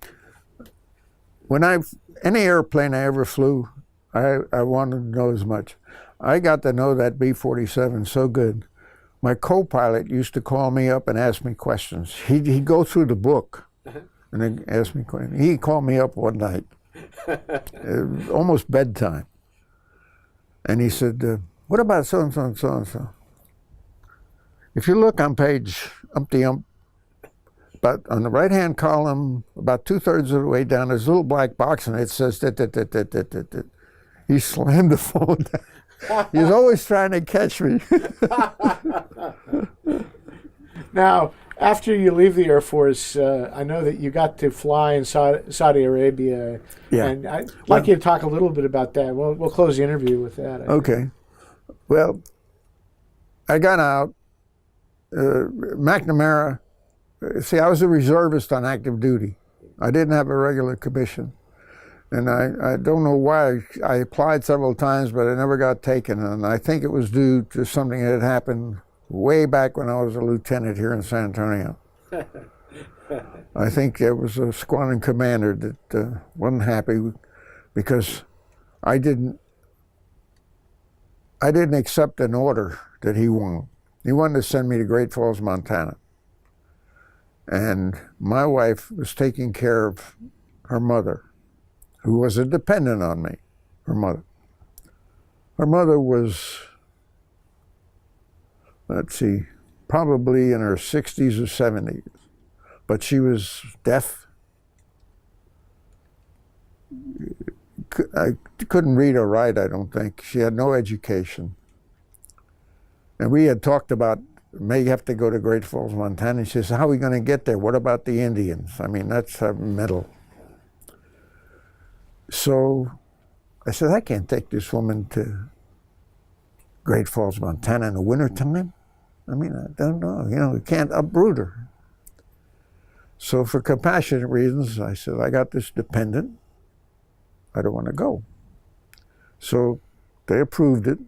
any airplane I ever flew, I wanted to know as much. I got to know that B-47 so good. My co-pilot used to call me up and ask me questions. He'd go through the book and then ask me questions. He called me up one night, almost bedtime, and he said, "What about so-and-so and so-and-so? If you look on page umpty-ump, but on the right-hand column, about 2/3 of the way down, there's a little black box, and it says that. He slammed the phone down. He was always trying to catch me. Now, after you leave the Air Force, I know that you got to fly in Saudi Arabia. Yeah. And I'd like you to talk a little bit about that. We'll close the interview with that. Okay. Well, I got out. McNamara, see, I was a reservist on active duty. I didn't have a regular commission. And I don't know why. I applied several times, but I never got taken. And I think it was due to something that had happened way back when I was a lieutenant here in San Antonio. I think there was a squadron commander that wasn't happy because I didn't accept an order that he wanted. He wanted to send me to Great Falls, Montana. And my wife was taking care of her mother, who was a dependent on me, her mother. Her mother was, let's see, probably in her 60s or 70s, but she was deaf. I couldn't read or write, I don't think. She had no education. And we had talked about, may have to go to Great Falls, Montana. And she says, how are we going to get there? What about the Indians? I mean, that's metal. So I said, I can't take this woman to Great Falls, Montana in the wintertime. I mean, I don't know. We can't uproot her. So for compassionate reasons, I said, I got this dependent. I don't want to go. So they approved it.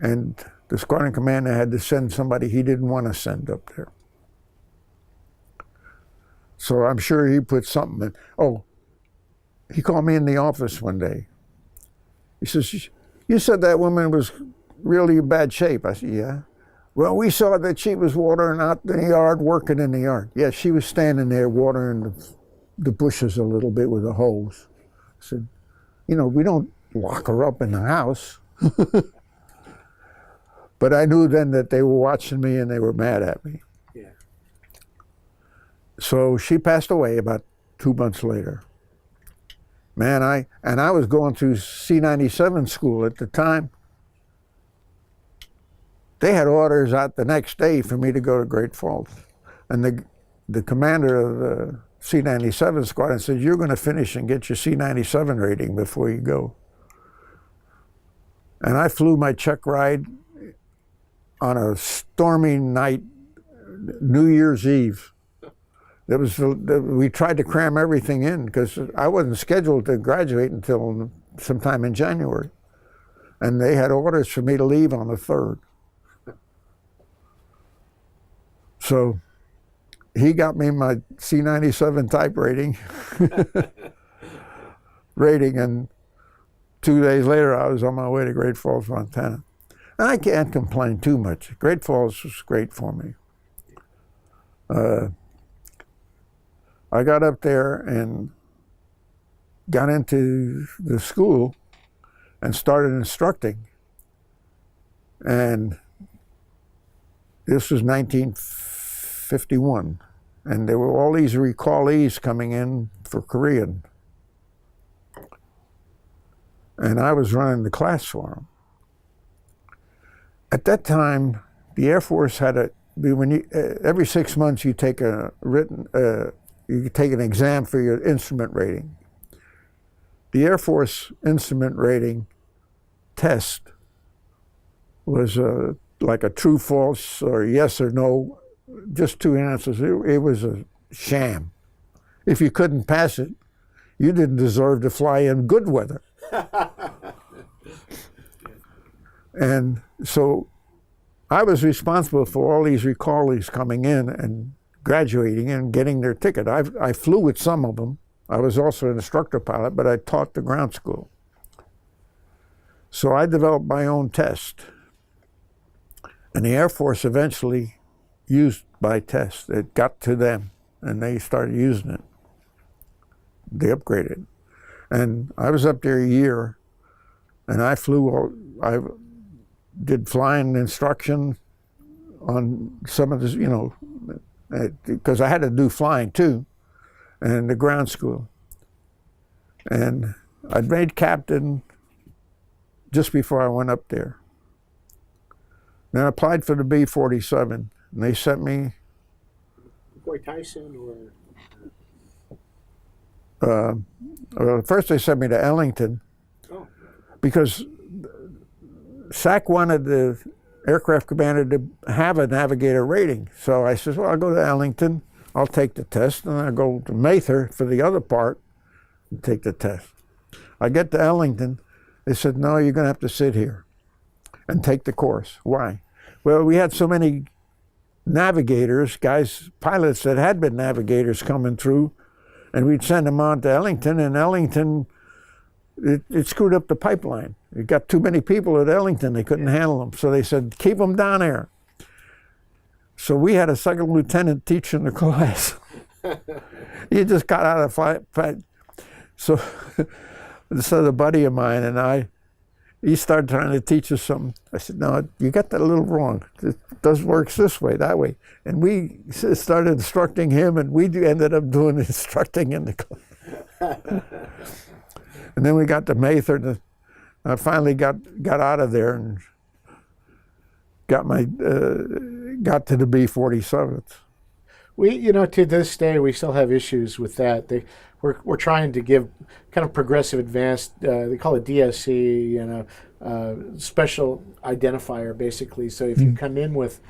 And the squadron commander had to send somebody he didn't want to send up there. So I'm sure he put something in. Oh, he called me in the office one day. He says, you said that woman was really in bad shape. I said, yeah. Well, we saw that she was watering out in the yard, working in the yard. Yeah, she was standing there watering the bushes a little bit with a hose. I said, we don't lock her up in the house. But I knew then that they were watching me and they were mad at me. Yeah. So she passed away about 2 months later. Man, I was going through C-97 school at the time. They had orders out the next day for me to go to Great Falls. And the commander of the C-97 squadron said, you're going to finish and get your C-97 rating before you go. And I flew my check ride on a stormy night, New Year's Eve. We tried to cram everything in because I wasn't scheduled to graduate until sometime in January. And they had orders for me to leave on the 3rd. So he got me my C-97 type rating, and 2 days later I was on my way to Great Falls, Montana. And I can't complain too much. Great Falls was great for me. I got up there and got into the school and started instructing. And this was 1951. And there were all these recallees coming in for Korean. And I was running the class for them. At that time, the Air Force had every 6 months you take a you take an exam for your instrument rating. The Air Force instrument rating test was like a true, false, or yes or no, just 2 answers. It was a sham. If you couldn't pass it, you didn't deserve to fly in good weather. And so I was responsible for all these recallees coming in and graduating and getting their ticket. I flew with some of them. I was also an instructor pilot, but I taught the ground school. So I developed my own test. And the Air Force eventually used my test. It got to them, and they started using it. They upgraded. And I was up there a year, and I did flying instruction on some of this, because I had to do flying too, and the ground school. And I'd made captain just before I went up there. Then I applied for the B-47, and they sent me. Boy Tyson Well, first they sent me to Ellington, because SAC wanted the aircraft commander to have a Navigator rating. So I said, well, I'll go to Ellington, I'll take the test, and I'll go to Mather for the other part and take the test. I get to Ellington, they said, no, you're going to have to sit here and take the course. Why? Well, we had so many navigators, pilots that had been navigators coming through, and we'd send them on to Ellington, and Ellington, it screwed up the pipeline. It got too many people at Ellington, they couldn't handle them. So they said, keep them down there. So we had a second lieutenant teaching the class. He just got out of fight. So a buddy of mine and he started trying to teach us something. I said, no, you got that a little wrong. It works this way, that way. And we started instructing him, and we ended up doing instructing in the class. And then we got to Mather, and I finally got out of there and got to the B-47s. We, to this day, we still have issues with that. We're trying to give kind of progressive advanced, they call it DSC, special identifier, basically. So if you come in with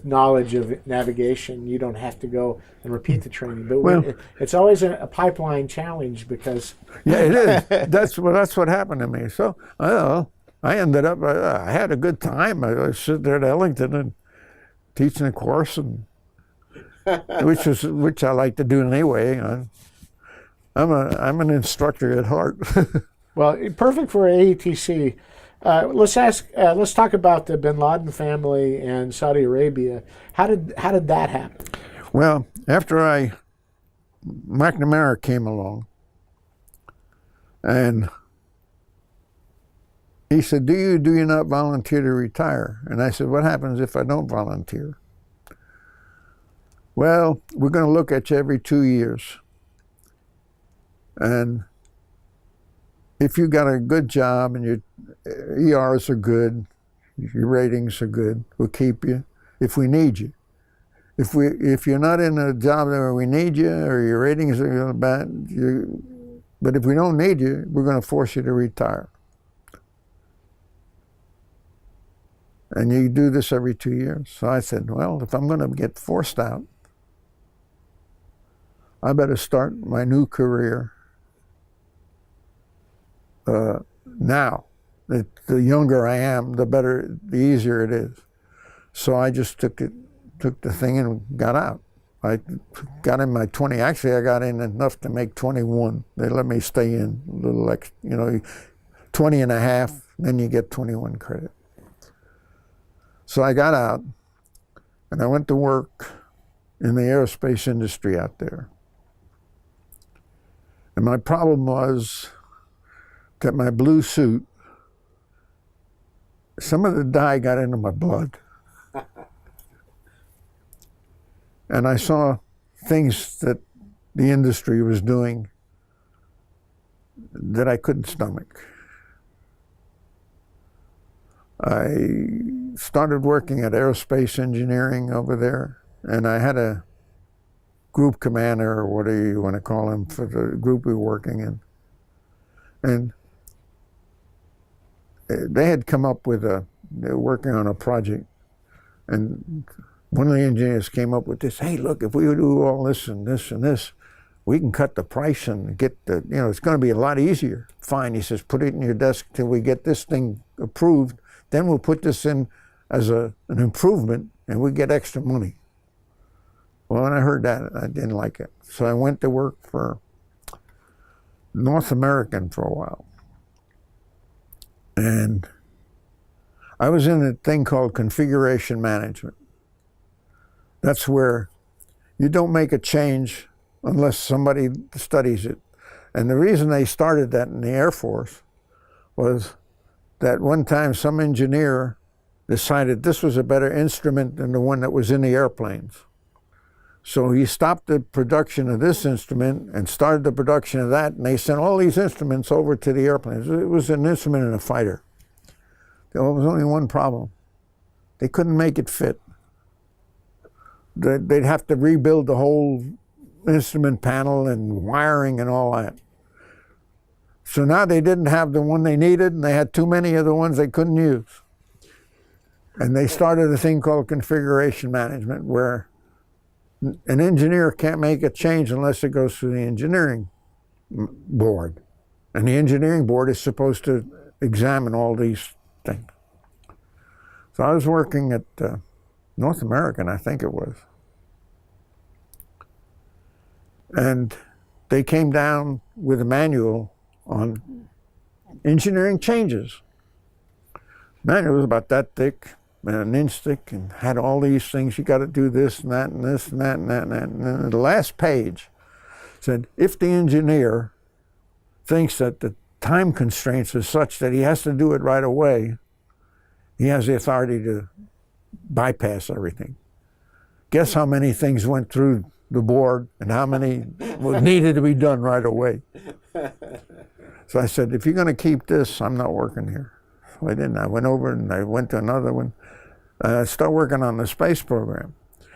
knowledge of navigation, you don't have to go and repeat the training. But it's always a pipeline challenge because... Yeah, it is. That's what happened to me. So I ended up, I had a good time. I was sitting there at Ellington and teaching a course, and which I like to do anyway. I'm an instructor at heart. Well, perfect for AETC. Let's talk about the Bin Laden family and Saudi Arabia. How did that happen? Well, after McNamara came along, and he said, do you not volunteer to retire? And I said, what happens if I don't volunteer? Well, we're going to look at you every 2 years. And if you got a good job and your ERs are good, your ratings are good, we'll keep you if we need you. If you're not in a job where we need you, or your ratings are bad, but if we don't need you, we're going to force you to retire. And you do this every 2 years. So I said, well, if I'm going to get forced out, I better start my new career now. The younger I am, the easier it is. So I just took the thing and got out. I got in my 20. Actually, I got in enough to make 21. They let me stay in a little extra, 20 and a half, then you get 21 credit. So I got out, and I went to work in the aerospace industry out there. And my problem was that my blue suit, some of the dye got into my blood. And I saw things that the industry was doing that I couldn't stomach. I started working at aerospace engineering over there, and I had a group commander, or whatever you want to call him, for the group we were working in. And they had come up with they were working on a project, and one of the engineers came up with this, hey, look, if we do all this and this and this, we can cut the price and get the, it's going to be a lot easier. Fine, he says, put it in your desk till we get this thing approved. Then we'll put this in as an improvement and we get extra money. Well, when I heard that, I didn't like it. So I went to work for North American for a while. And I was in a thing called configuration management. That's where you don't make a change unless somebody studies it. And the reason they started that in the Air Force was that one time some engineer decided this was a better instrument than the one that was in the airplanes. So he stopped the production of this instrument and started the production of that, and they sent all these instruments over to the airplanes. It was an instrument in a fighter. There was only one problem. They couldn't make it fit. They'd have to rebuild the whole instrument panel and wiring and all that. So now they didn't have the one they needed, and they had too many of the ones they couldn't use. And they started a thing called configuration management, where an engineer can't make a change unless it goes through the engineering board. And the engineering board is supposed to examine all these things. So I was working at North American, I think it was. And they came down with a manual on engineering changes. Manual was about that thick, and an inch thick, and had all these things. You got to do this and that and this and that and that and that. And then the last page said, if the engineer thinks that the time constraints are such that he has to do it right away, he has the authority to bypass everything. Guess how many things went through the board and how many needed to be done right away. So I said, if you're going to keep this, I'm not working here. So I didn't. I went over and I went to another one. I started working on the space program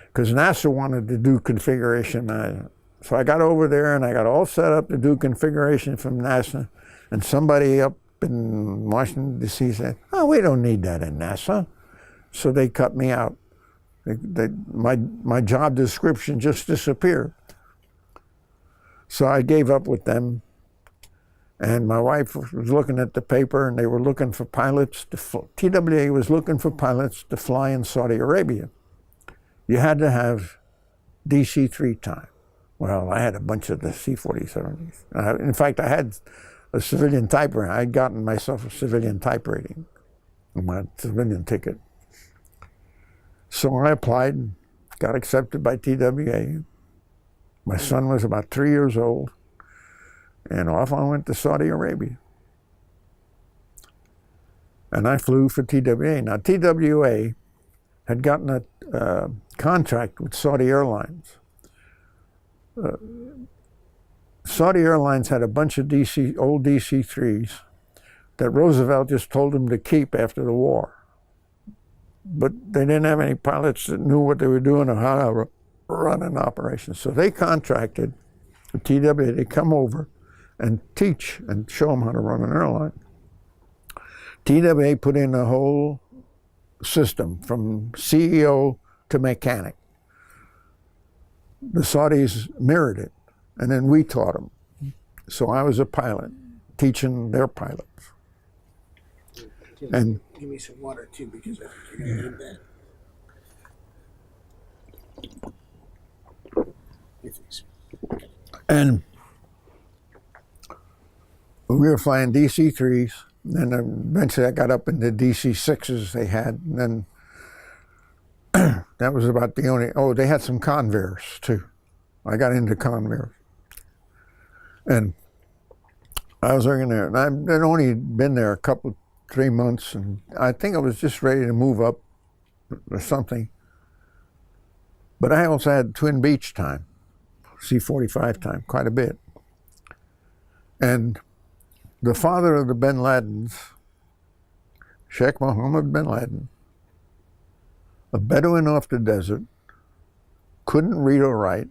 because NASA wanted to do configuration management. So I got over there and I got all set up to do configuration from NASA, and somebody up in Washington, D.C. said, oh, we don't need that in NASA. So they cut me out. My job description just disappeared. So I gave up with them, and my wife was looking at the paper, and they were looking for pilots. TWA was looking for pilots to fly in Saudi Arabia. You had to have DC-3 time. Well, I had a bunch of the C-47s. In fact, I had a civilian type rating. I had gotten myself a civilian type rating on my civilian ticket. So I applied and got accepted by TWA. My son was about 3 years old, and off I went to Saudi Arabia. And I flew for TWA. Now, TWA had gotten a contract with Saudi Airlines. Saudi Airlines had a bunch of old DC-3s that Roosevelt just told them to keep after the war. But they didn't have any pilots that knew what they were doing or how to run an operation. So they contracted with TWA to come over and teach and show them how to run an airline. TWA put in a whole system from CEO to mechanic. The Saudis mirrored it, and then we taught them. So I was a pilot teaching their pilots. And give me some water too, because I think you're going to need that. And we were flying DC-3s, and then eventually I got up into DC-6s they had, and then that was about the only, they had some Convairs too. I got into Convairs. And I was working there, and I'd only been there 3 months, and I think I was just ready to move up or something. But I also had Twin Beach time, C-45 time, quite a bit. And the father of the bin Ladens, Sheikh Mohammed bin Laden, a Bedouin off the desert, couldn't read or write,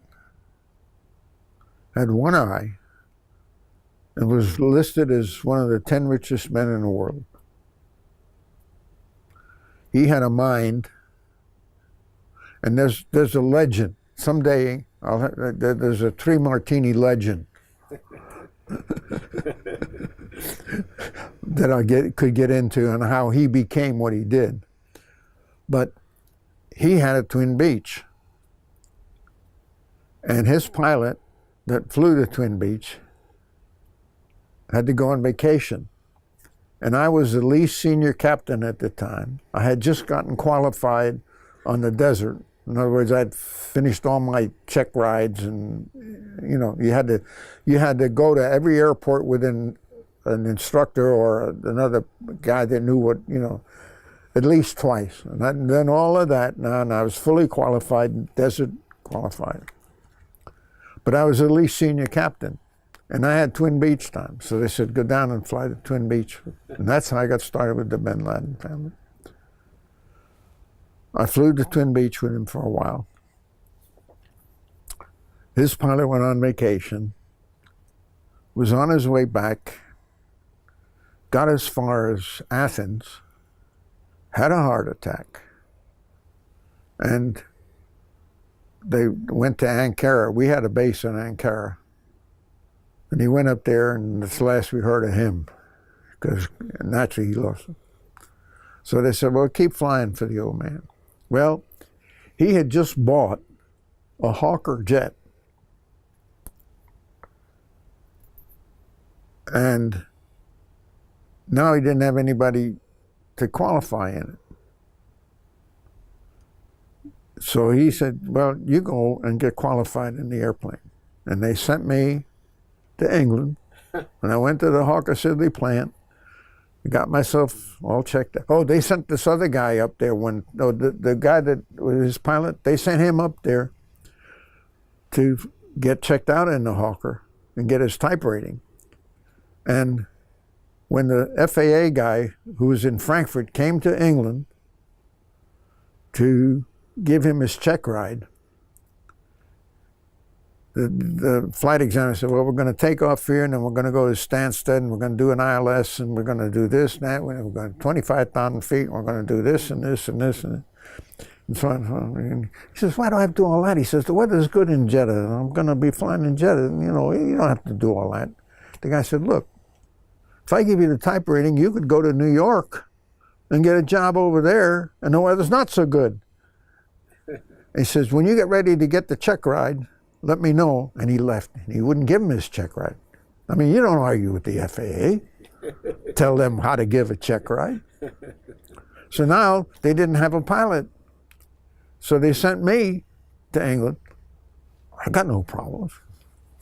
had one eye, and was listed as one of the 10 richest men in the world. He had a mind, and there's a legend. Someday There's a Three Martini legend that could get into on how he became what he did. But he had a Twin Beach, and his pilot that flew to Twin Beach had to go on vacation. And I was the least senior captain at the time. I had just gotten qualified on the desert. In other words, I'd finished all my check rides, and you know, you had to go to every airport with an instructor or another guy that knew what, you know, at least twice. And I'd done all of that now, and I was fully qualified, desert qualified. But I was the least senior captain. And I had Twin Beach time, so they said, go down and fly to Twin Beach. And that's how I got started with the Bin Laden family. I flew to Twin Beach with him for a while. His pilot went on vacation, was on his way back, got as far as Athens, had a heart attack, and they went to Ankara. We had a base in Ankara. And he went up there, and that's the last we heard of him, because naturally he lost him. So they said, well, keep flying for the old man. Well, he had just bought a Hawker jet. And now he didn't have anybody to qualify in it. So he said, well, you go and get qualified in the airplane. And they sent me to England, and I went to the Hawker Siddeley plant, got myself all checked out. Oh, they sent this other guy up there the guy that was his pilot, they sent him up there to get checked out in the Hawker and get his type rating. And when the FAA guy who was in Frankfurt came to England to give him his check ride, the flight examiner said, well, we're going to take off here, and then we're going to go to Stansted, and we're going to do an ILS, and we're going to do this and that. We're going to 25,000 feet, and we're going to do this and this and this. And so on. And he says, why do I have to do all that? He says, the weather's good in Jeddah, and I'm going to be flying in Jeddah. And, you know, you don't have to do all that. The guy said, look, if I give you the type rating, you could go to New York and get a job over there, and the weather's not so good. He says, when you get ready to get the check ride, let me know. And he left. And he wouldn't give him his check ride. I mean, you don't argue with the FAA. Tell them how to give a check ride. So now they didn't have a pilot. So they sent me to England. I got no problems.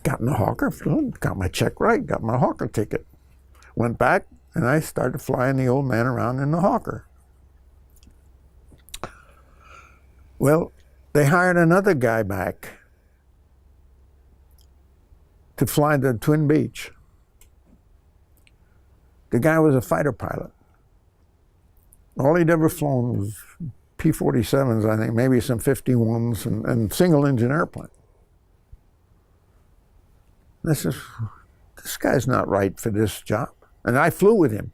Got in the Hawker, got my check right, got my Hawker ticket. Went back, and I started flying the old man around in the Hawker. Well, they hired another guy back to fly to Twin Beach. The guy was a fighter pilot. All he'd ever flown was P-47s, I think, maybe some 51s, and single-engine airplane. I said, this guy's not right for this job. And I flew with him.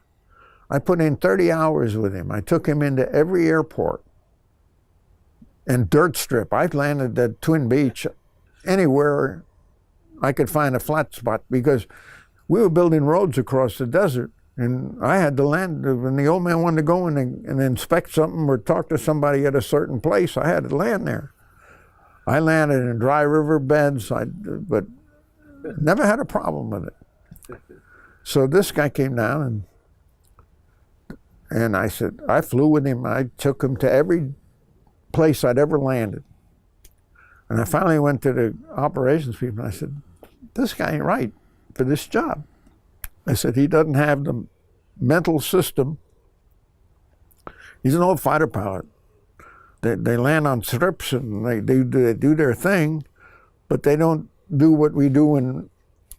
I put in 30 hours with him. I took him into every airport and dirt strip. I landed at Twin Beach anywhere I could find a flat spot, because we were building roads across the desert, and I had to land. When the old man wanted to go in and inspect something or talk to somebody at a certain place, I had to land there. I landed in dry river beds, but never had a problem with it. So this guy came down, and I said, I flew with him. I took him to every place I'd ever landed. And I finally went to the operations people, and I said, this guy ain't right for this job. I said, he doesn't have the mental system. He's an old fighter pilot. They land on strips, and they do their thing, but they don't do what we do in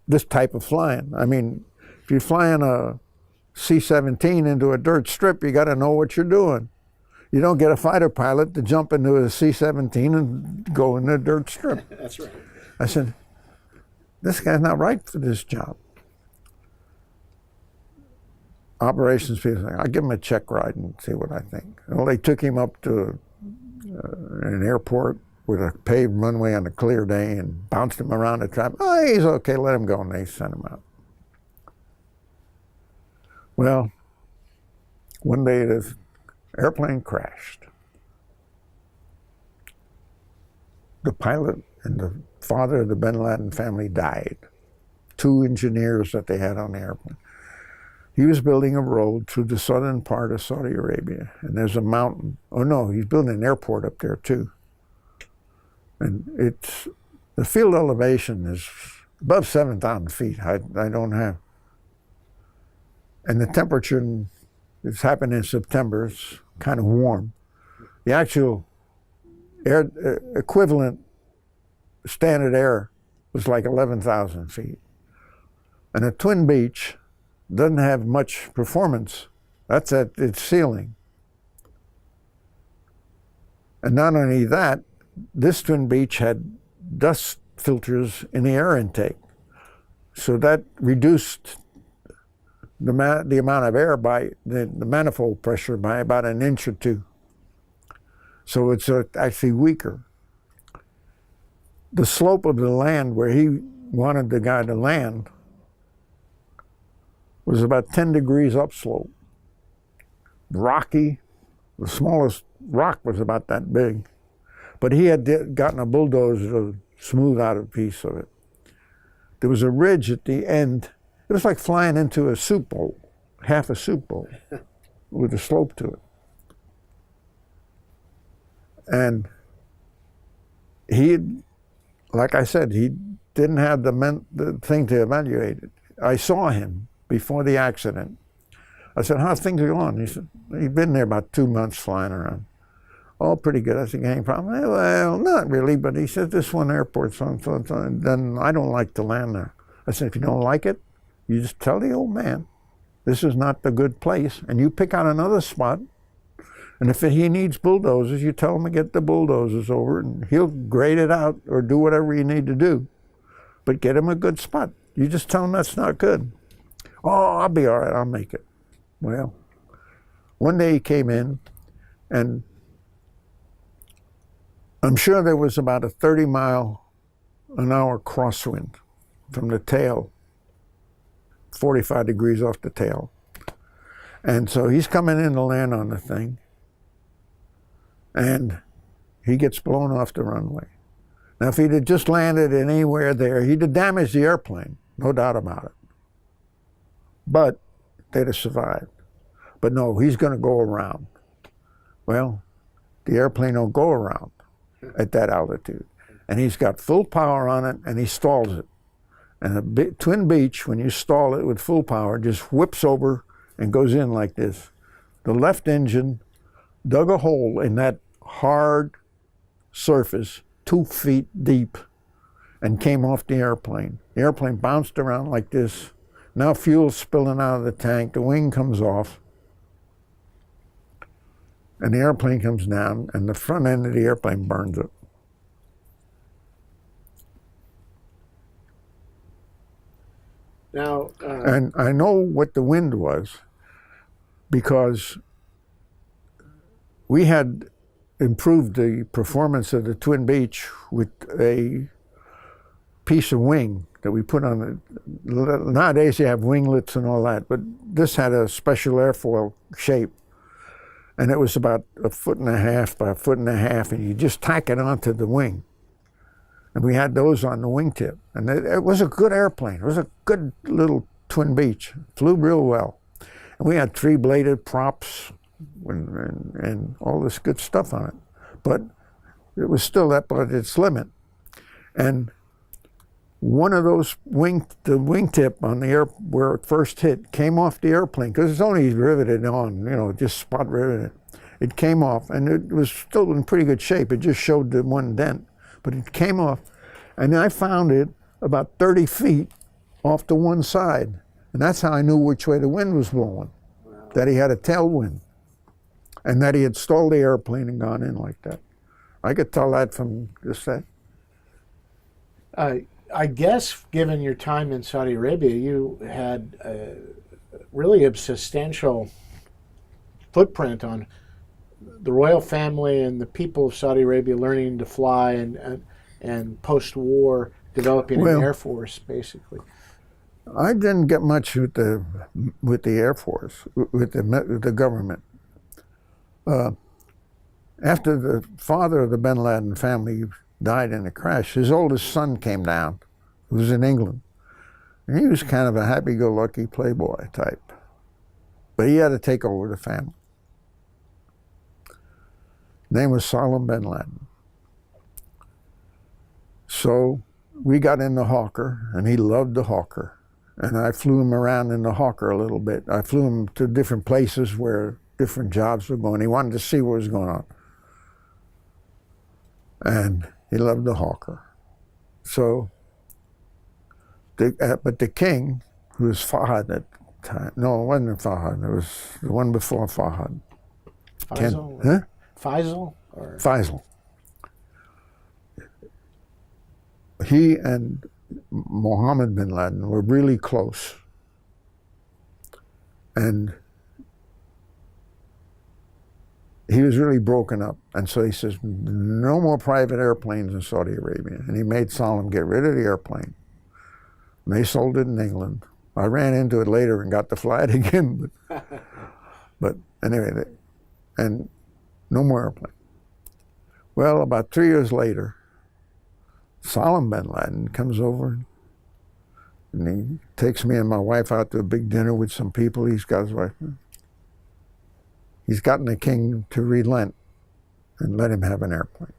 this type of flying. I mean, if you're flying a C-17 into a dirt strip, you got to know what you're doing. You don't get a fighter pilot to jump into a C-17 and go in a dirt strip. That's right. I said, this guy's not right for this job. Operations people say, I'll give him a check ride and see what I think. Well, they took him up to an airport, with a paved runway on a clear day and bounced him around the trap. Oh, he's okay, let him go, and they sent him out. Well, one day the airplane crashed. The pilot and the father of the bin Laden family died. 2 engineers that they had on the airplane. He was building a road through the southern part of Saudi Arabia, and there's a mountain. Oh no, he's building an airport up there too. And the field elevation is above 7,000 feet. I don't have. And the temperature, it's happened in September, it's kind of warm. The actual air equivalent standard air was like 11,000 feet. And a twin beach doesn't have much performance. That's at its ceiling. And not only that, this twin beach had dust filters in the air intake. So that reduced the amount of air by the manifold pressure by about 1 inch or 2. So it's actually weaker. The slope of the land where he wanted the guy to land was about 10 degrees upslope. Rocky, the smallest rock was about that big. But he had gotten a bulldozer to smooth out a piece of it. There was a ridge at the end. It was like flying into a soup bowl, half a soup bowl, with a slope to it. And he, like I said, he didn't have the thing to evaluate it. I saw him before the accident. I said, how's things going? He said, he'd been there about 2 months flying around. Oh, pretty good. I said, any problem? Well, not really, but he said, this one airport, so then I don't like to land there. I said, if you don't like it, you just tell the old man, this is not the good place, and you pick out another spot, and if he needs bulldozers, you tell him to get the bulldozers over, and he'll grade it out or do whatever you need to do. But get him a good spot. You just tell him that's not good. Oh, I'll be all right, I'll make it. Well, one day he came in, and I'm sure there was about a 30-mile-an-hour crosswind from the tail, 45 degrees off the tail. And so he's coming in to land on the thing, and he gets blown off the runway. Now, if he'd have just landed anywhere there, he'd have damaged the airplane, no doubt about it. But they'd have survived. But no, he's going to go around. Well, the airplane don't go around at that altitude. And he's got full power on it, and he stalls it. And a twin beach, when you stall it with full power, just whips over and goes in like this. The left engine dug a hole in that hard surface 2 feet deep and came off the airplane. The airplane bounced around like this. Now fuel's spilling out of the tank, the wing comes off, and the airplane comes down, and the front end of the airplane burns up. Now, and I know what the wind was because we had improved the performance of the twin beach with a piece of wing that we put on it. Nowadays you have winglets and all that, but this had a special airfoil shape. And it was about 1.5 feet by 1.5 feet, and you just tack it onto the wing. And we had those on the wingtip. And it was a good airplane. It was a good little twin beach. Flew real well. And we had 3-bladed props and all this good stuff on it. But it was still at its limit. And one of those the wingtip on the where it first hit came off the airplane, because it's only riveted on, just spot riveted. It came off, and it was still in pretty good shape. It just showed the one dent, but it came off, and I found it about 30 feet off to one side, and that's how I knew which way the wind was blowing. Wow. That he had a tailwind, and that he had stalled the airplane and gone in like that. I could tell that from just that. I guess, given your time in Saudi Arabia, you had really a substantial footprint on the royal family and the people of Saudi Arabia learning to fly, and post-war developing an Well, air force, basically. I didn't get much with the Air Force, with the government. After the father of the bin Laden family died in a crash, his oldest son came down, who was in England. And he was kind of a happy-go-lucky playboy type. But he had to take over the family. His name was Salam bin Laden. So we got in the Hawker, and he loved the Hawker. And I flew him around in the Hawker a little bit. I flew him to different places where different jobs were going. He wanted to see what was going on. And he loved the Hawker. So, but the king, who was Fahad at the time, no, it wasn't Fahad, it was the one before Fahad. Faisal? Huh? Faisal? Or? Faisal. He and Mohammed bin Laden were really close. And he was really broken up. And so he says, no more private airplanes in Saudi Arabia. And he made Salam get rid of the airplane. And they sold it in England. I ran into it later and got to fly it again. But anyway, and no more airplane. Well, about 3 years later, Salam bin Laden comes over and he takes me and my wife out to a big dinner with some people. He's got his wife. He's gotten the king to relent and let him have an airplane.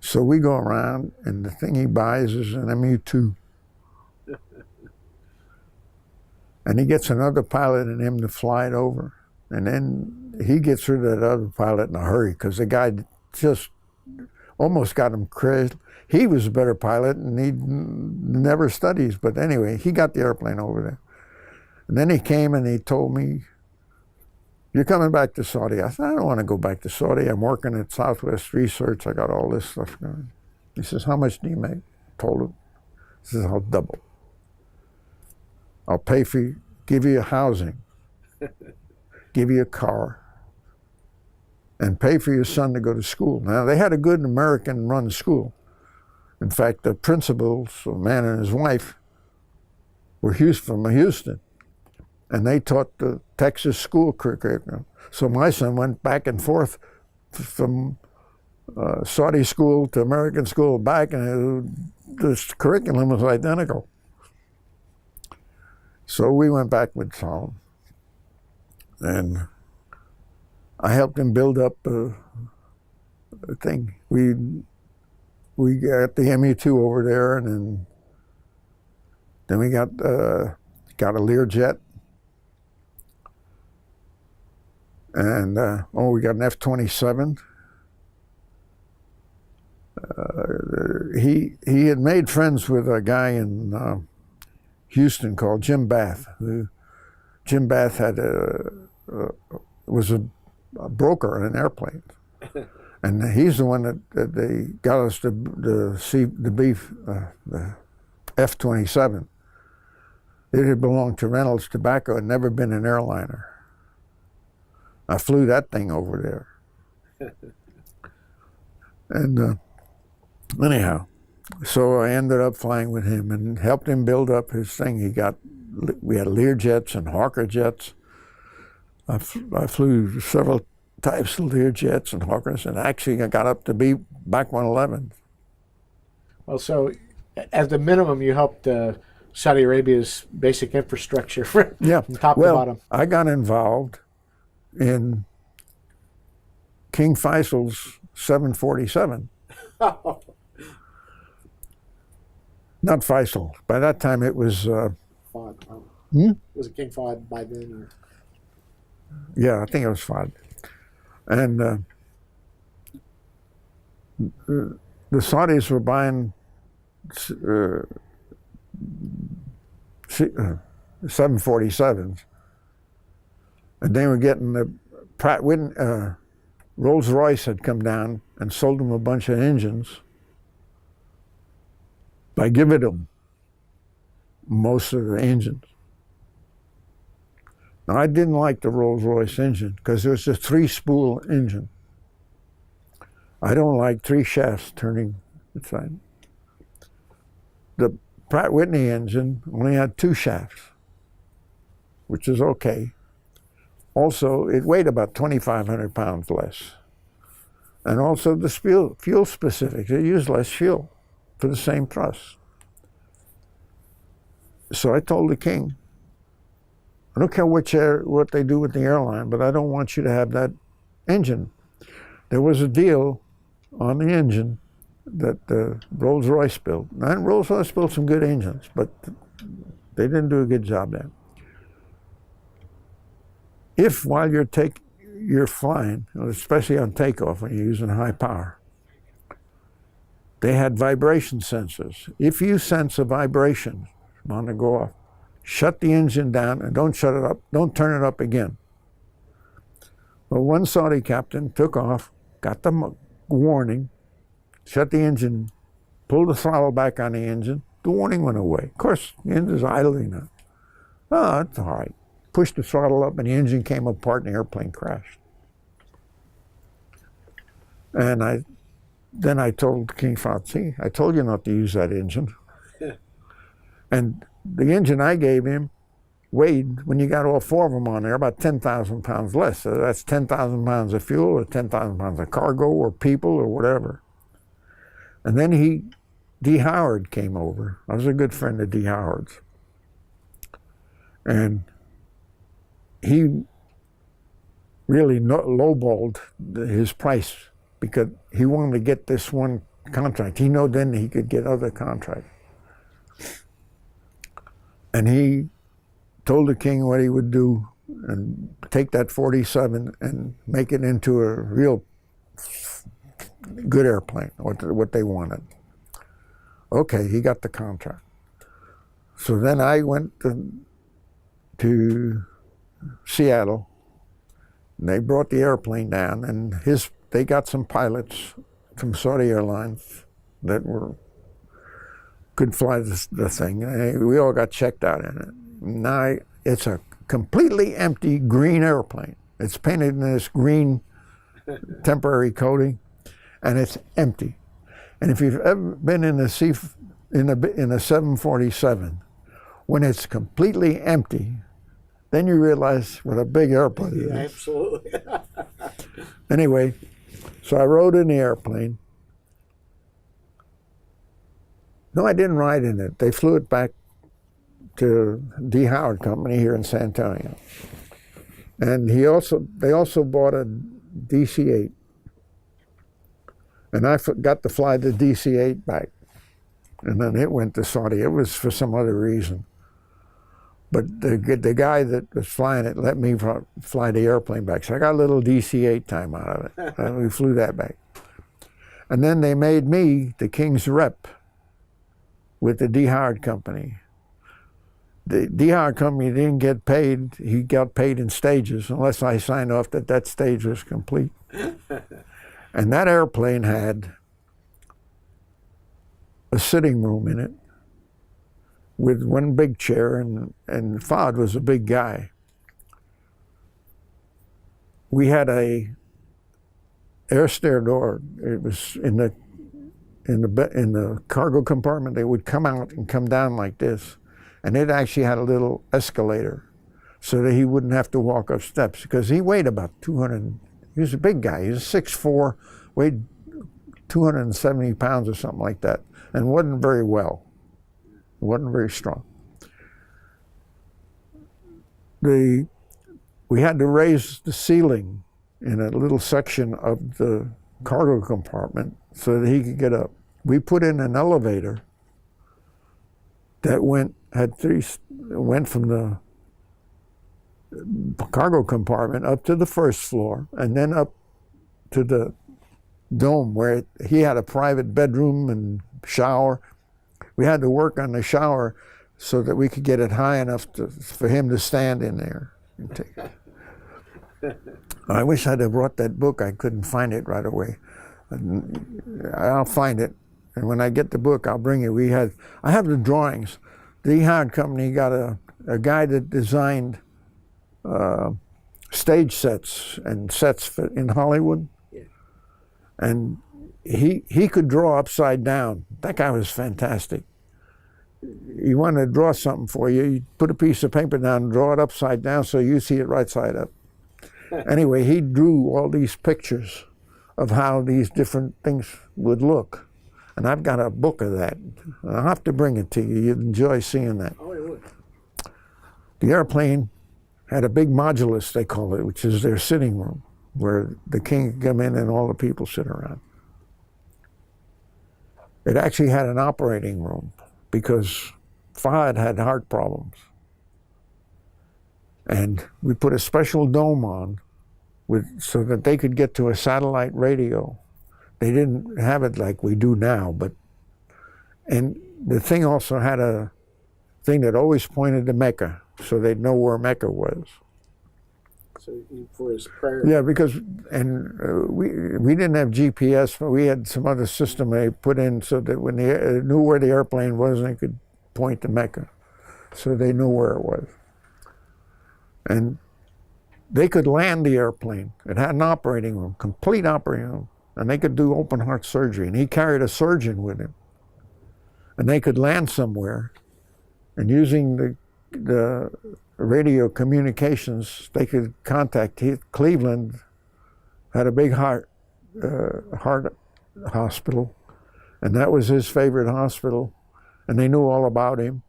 So we go around, and the thing he buys is an MU-2. And he gets another pilot in him to fly it over. And then he gets rid of that other pilot in a hurry because the guy just almost got him crashed. He was a better pilot, and he never studies. But anyway, he got the airplane over there. And then he came and he told me, you're coming back to Saudi. I said, I don't want to go back to Saudi. I'm working at Southwest Research. I got all this stuff going. He says, how much do you make? I told him. He says, I'll double. I'll pay for you, give you housing, give you a car, and pay for your son to go to school. Now, they had a good American-run school. In fact, the principals, a man and his wife, were from Houston. And they taught the Texas school curriculum. So my son went back and forth from Saudi school to American school back, and the curriculum was identical. So we went back with Salam. And I helped him build up a thing. We got the MU-2 over there, and then we got a Learjet. And we got an F-27. He had made friends with a guy in Houston called Jim Bath. Jim Bath was a broker in airplanes, and he's the one that they got us to see the F-27. It had belonged to Reynolds Tobacco, had never been an airliner. I flew that thing over there. And anyhow, so I ended up flying with him and helped him build up his thing. We had Learjets and Hawker jets. I flew several types of Learjets and Hawkers, and actually I got up to be Mach 111. Well, so at the minimum, you helped Saudi Arabia's basic infrastructure from top to bottom. I got involved in King Faisal's 747. Not Faisal. By that time it was... Fahd. Was it King Fahd by then? Or? Yeah, I think it was Fahd. And the Saudis were buying 747s. And they were getting the Pratt Whitney, Rolls-Royce had come down and sold them a bunch of engines by giving them most of the engines. Now, I didn't like the Rolls-Royce engine because it was a 3-spool engine. I don't like 3 shafts turning inside. The Pratt Whitney engine only had 2 shafts, which is okay. Also, it weighed about 2,500 pounds less. And also the fuel specifics, it used less fuel for the same thrust. So I told the king, I don't care what they do with the airline, but I don't want you to have that engine. There was a deal on the engine that Rolls-Royce built. Now, Rolls-Royce built some good engines, but they didn't do a good job there. If while you're flying, especially on takeoff when you're using high power, they had vibration sensors. If you sense a vibration on to go off, shut the engine down and don't shut it up, don't turn it up again. Well, one Saudi captain took off, got the warning, shut the engine, pulled the throttle back on the engine, the warning went away. Of course, the engine's idling now. Oh, that's all right. Pushed the throttle up and the engine came apart and the airplane crashed. And then I told King Fahd, see, I told you not to use that engine. And the engine I gave him weighed, when you got all 4 of them on there, about 10,000 pounds less. So that's 10,000 pounds of fuel or 10,000 pounds of cargo or people or whatever. And then D. Howard came over. I was a good friend of D. Howard's. And he really lowballed his price because he wanted to get this one contract. He knew then he could get other contracts. And he told the king what he would do and take that 47 and make it into a real good airplane, what they wanted. Okay, he got the contract. So then I went to Seattle, and they brought the airplane down, and they got some pilots from Saudi Airlines that could fly the thing. We all got checked out in it. Now it's a completely empty green airplane. It's painted in this green temporary coating, and it's empty. And if you've ever been in a 747, when it's completely empty, then you realize what a big airplane it is. Absolutely. Anyway, so I rode in the airplane. No, I didn't ride in it. They flew it back to D. Howard Company here in San Antonio. And they also bought a DC-8. And I got to fly the DC-8 back. And then it went to Saudi. It was for some other reason. But the guy that was flying it let me fly the airplane back. So I got a little DC-8 time out of it. And we flew that back. And then they made me the king's rep with the D. Howard Company. The D. Howard Company didn't get paid. He got paid in stages unless I signed off that stage was complete. And that airplane had a sitting room in it with one big chair, and Fahd was a big guy. We had a air stair door. It was in the cargo compartment. They would come out and come down like this, and it actually had a little escalator so that he wouldn't have to walk up steps, because he weighed about 200. He was a big guy. He was 6'4", weighed 270 pounds or something like that, and wasn't very well. Wasn't very strong. We had to raise the ceiling in a little section of the cargo compartment so that he could get up. We put in an elevator that went from the cargo compartment up to the first floor and then up to the dome where he had a private bedroom and shower. We had to work on the shower so that we could get it high enough for him to stand in there and take it. I wish I'd have brought that book. I couldn't find it right away. I'll find it, and when I get the book, I'll bring it. I have the drawings. The Howard Company got a guy that designed stage sets and sets in Hollywood. Yeah. And he could draw upside down. That guy was fantastic. You want to draw something for you, you put a piece of paper down and draw it upside down so you see it right side up. Anyway, he drew all these pictures of how these different things would look. And I've got a book of that. I'll have to bring it to you. You'd enjoy seeing that. Oh, I would. The airplane had a big modulus, they call it, which is their sitting room, where the king could come in and all the people sit around. It actually had an operating room because Fahd had heart problems. And we put a special dome on so that they could get to a satellite radio. They didn't have it like we do now, and the thing also had a thing that always pointed to Mecca, so they'd know where Mecca was. So for his prayer. Yeah, because we didn't have GPS, but we had some other system they put in so that when they knew where the airplane was, they could point to Mecca, so they knew where it was. And they could land the airplane. It had an operating room, complete operating room, and they could do open heart surgery. And he carried a surgeon with him, and they could land somewhere, and using the radio communications, they could contact Cleveland. Had a big heart hospital, and that was his favorite hospital, and they knew all about him.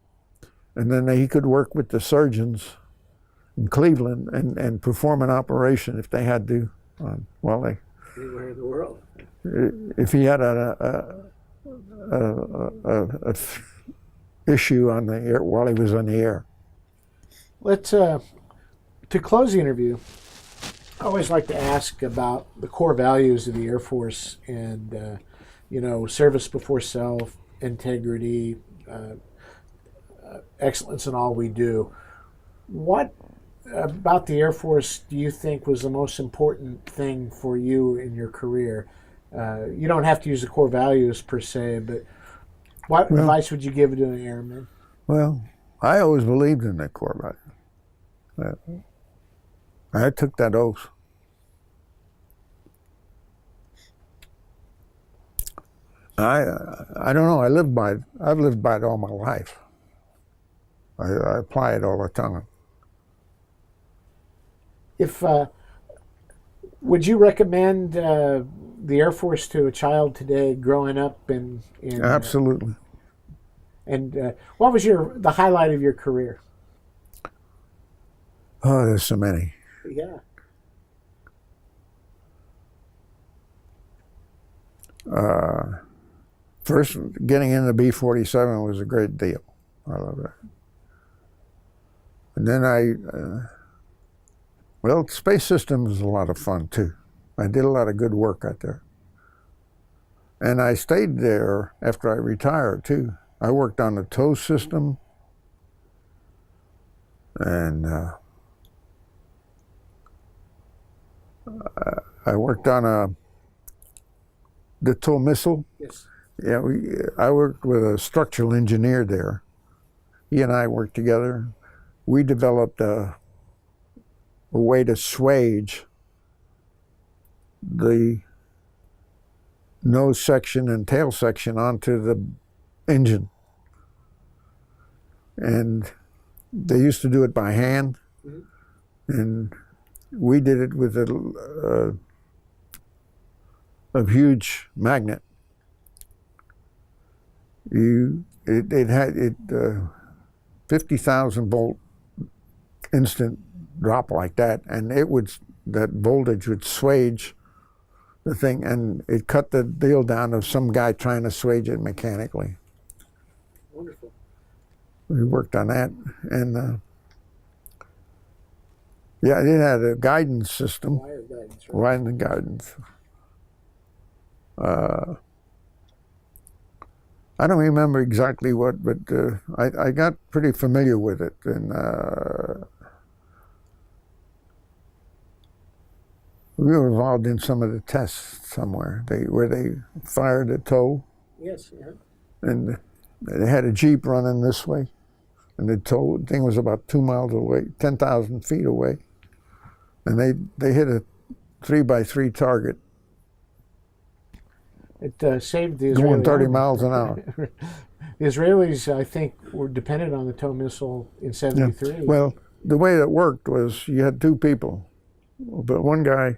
And then he could work with the surgeons in Cleveland and perform an operation if they had to. Anywhere in the world. If he had a issue on the air while he was on the air. Let's to close the interview. I always like to ask about the core values of the Air Force and service before self, integrity, excellence in all we do. What about the Air Force do you think was the most important thing for you in your career? You don't have to use the core values per se, but what advice would you give to an airman? Well, I always believed in the core values. I took that oath. I don't know. I've lived by it all my life. I apply it all the time. If would you recommend the Air Force to a child today growing up in Absolutely. And what was the highlight of your career? Oh, there's so many. Yeah. First, getting into B-47 was a great deal. I love that. And then Space Systems was a lot of fun too. I did a lot of good work out there. And I stayed there after I retired too. I worked on the tow system, and I worked on the tow missile. Yes. Yeah, I worked with a structural engineer there. He and I worked together. We developed a way to swage the nose section and tail section onto the engine. And they used to do it by hand, and we did it with a huge magnet. It had 50,000 volt instant drop like that, and that voltage would swage the thing, and it cut the deal down of some guy trying to swage it mechanically. Wonderful. We worked on that, and yeah, it had a guidance system. Wire guidance, right? Wire guidance. I don't remember exactly what, but I got pretty familiar with it, and we were involved in some of the tests somewhere where they fired a tow. Yes. Yeah. And they had a Jeep running this way, and the thing was about 2 miles away, 10,000 feet away, and they hit a 3x3 target. It saved the Israeli going 30 army. miles an hour. The Israelis, I think, were dependent on the TOW missile in '73. Yeah. Well, the way it worked was you had two people, but one guy,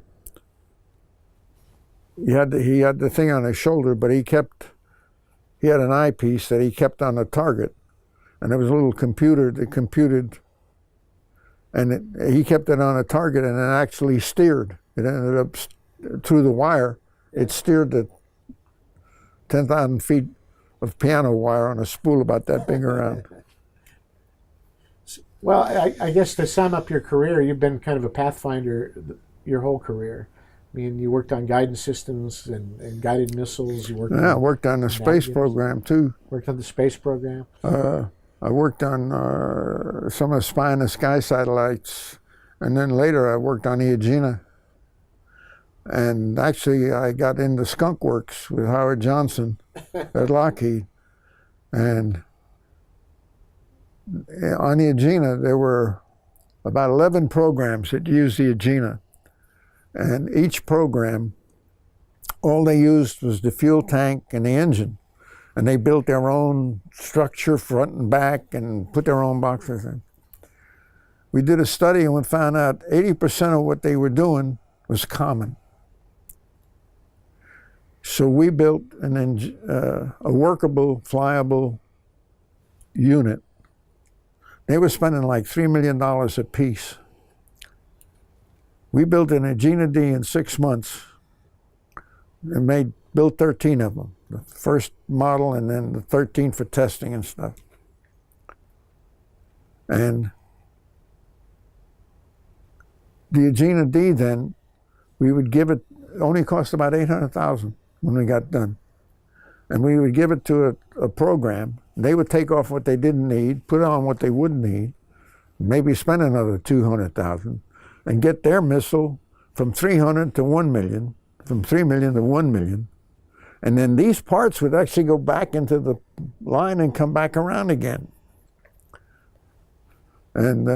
he had the thing on his shoulder, but he had an eyepiece that he kept on the target, and there was a little computer that computed, and he kept it on a target, and it actually steered. It ended up through the wire. It steered the 10,000 feet of piano wire on a spool about that big around. Well, I guess to sum up your career, you've been kind of a pathfinder your whole career. I mean, you worked on guidance systems and guided missiles. You worked. Yeah, I worked on the space program too. Worked on the space program. I worked on some of the spy in the sky satellites, and then later I worked on the Aegina. And actually, I got into skunk works with Howard Johnson at Lockheed. And on the Aegina, there were about 11 programs that used the Aegina. And each program, all they used was the fuel tank and the engine. And they built their own structure front and back and put their own boxes in. We did a study and we found out 80% of what they were doing was common. So we built a workable, flyable unit. They were spending like $3 million a piece. We built an Aegina D in 6 months and built 13 of them. The first model and then the 13 for testing and stuff. And the Aegina D then, we would give it only cost about $800,000 when we got done. And we would give it to a program. They would take off what they didn't need, put on what they wouldn't need, maybe spend another $200,000, and get their missile from 300 to 1 million, from 3 million to 1 million. And then these parts would actually go back into the line and come back around again. And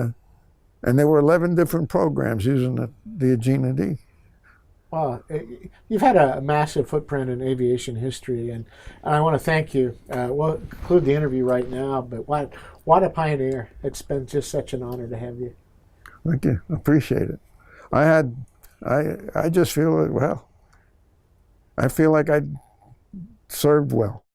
there were 11 different programs using the Aegina D. Well, you've had a massive footprint in aviation history, and I want to thank you. We'll conclude the interview right now, but what a pioneer. It's been just such an honor to have you. Thank you. Appreciate it. I just feel, well, I feel like I served well.